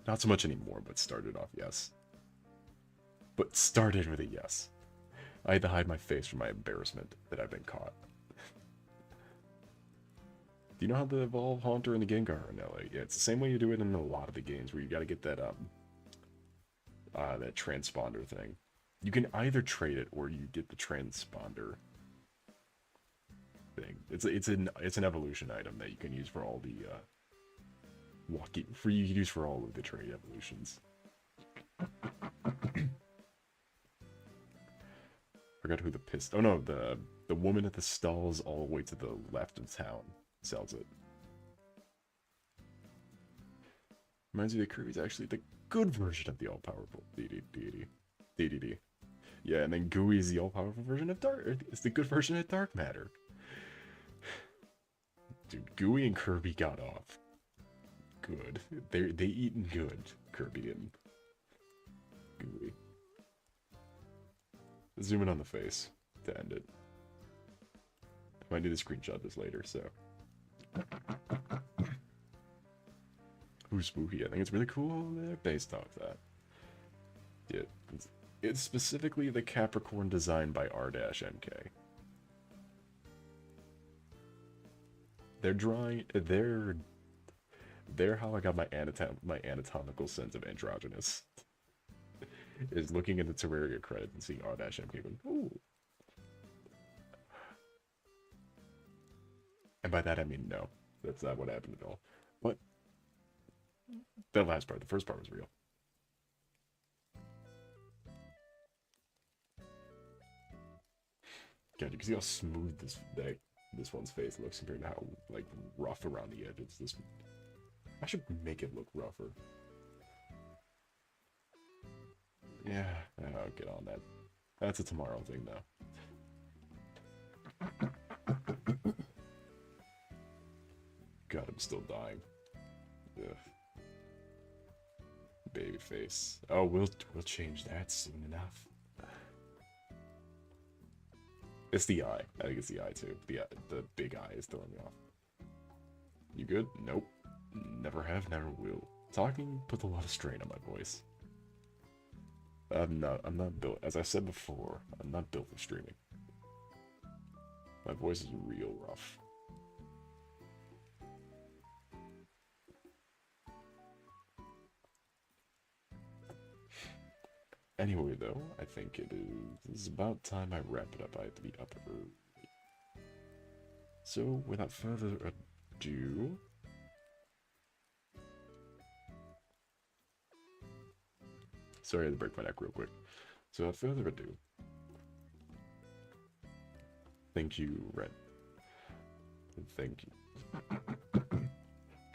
Not so much anymore, but started off yes. But started with a yes. I had to hide my face from my embarrassment that I've been caught. Do you know how to evolve Haunter and the Gengar in LA? Yeah, it's the same way you do it in a lot of the games, where you gotta get that that transponder thing. You can either trade it or you get the transponder thing. It's an evolution item that you can use for all the you can use for all of the trade evolutions. Forgot who the pissed. Oh no, the woman at the stalls all the way to the left of town. sells it. Reminds me that Kirby's actually the good version of the all-powerful DDD. Yeah, and then Gooey is the all-powerful version of Dark. It's the good version of Dark Matter. Dude, Gooey and Kirby got off good. They eaten good, Kirby and Gooey. Zoom in on the face to end it. I might need to screenshot this later, so. Who's spooky? I think it's really cool they're based off that. Yeah, it's specifically the Capricorn design by R-MK. They're drawing, they're how I got my anatomical sense of androgynous. Is looking at the Terraria credit and seeing R-MK going, ooh. And by that I mean no, that's not what happened at all. But the last part, the first part was real. God, you can see how smooth this one's face looks compared to how like rough around the edges. I should make it look rougher. Yeah, I'll get on that. That's a tomorrow thing though. God, I'm still dying. Ugh. Baby face. Oh, we'll change that soon enough. It's the eye. I think it's the eye too. The big eye is throwing me off. You good? Nope. Never have, never will. Talking puts a lot of strain on my voice. I'm not built, as I said before, I'm not built for streaming. My voice is real rough. Anyway, though, I think it's about time I wrap it up. I have to be up early. So, without further ado... Sorry, I had to break my neck real quick. So, without further ado... Thank you, Ren. Thank you.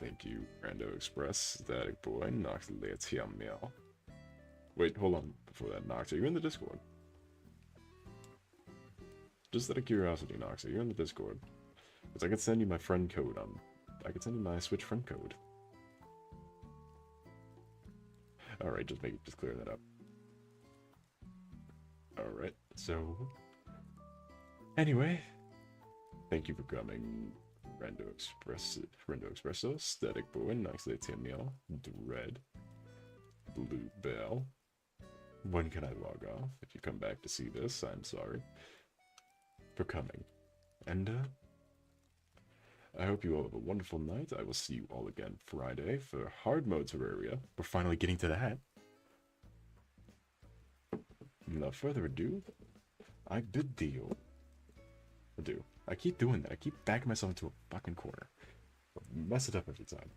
Thank you, Rando Express, Static Boy, Nox Letia Meow. Wait, hold on. Before that, Nox, are you in the Discord? Just out of curiosity, Nox, are you in the Discord? Because I can send you my friend code on... I can send you my Switch friend code. Alright, just clear that up. Alright, so... Anyway, thank you for coming, Rando Espresso, Static Boy, Nox Letia Meow, Dread, Blue Bell. When can I log off? If you come back to see this, I'm sorry for coming. And, I hope you all have a wonderful night. I will see you all again Friday for Hard Mode Terraria. We're finally getting to that. Without further ado, I bid thee adieu. I keep doing that. I keep backing myself into a fucking corner. I mess it up every time.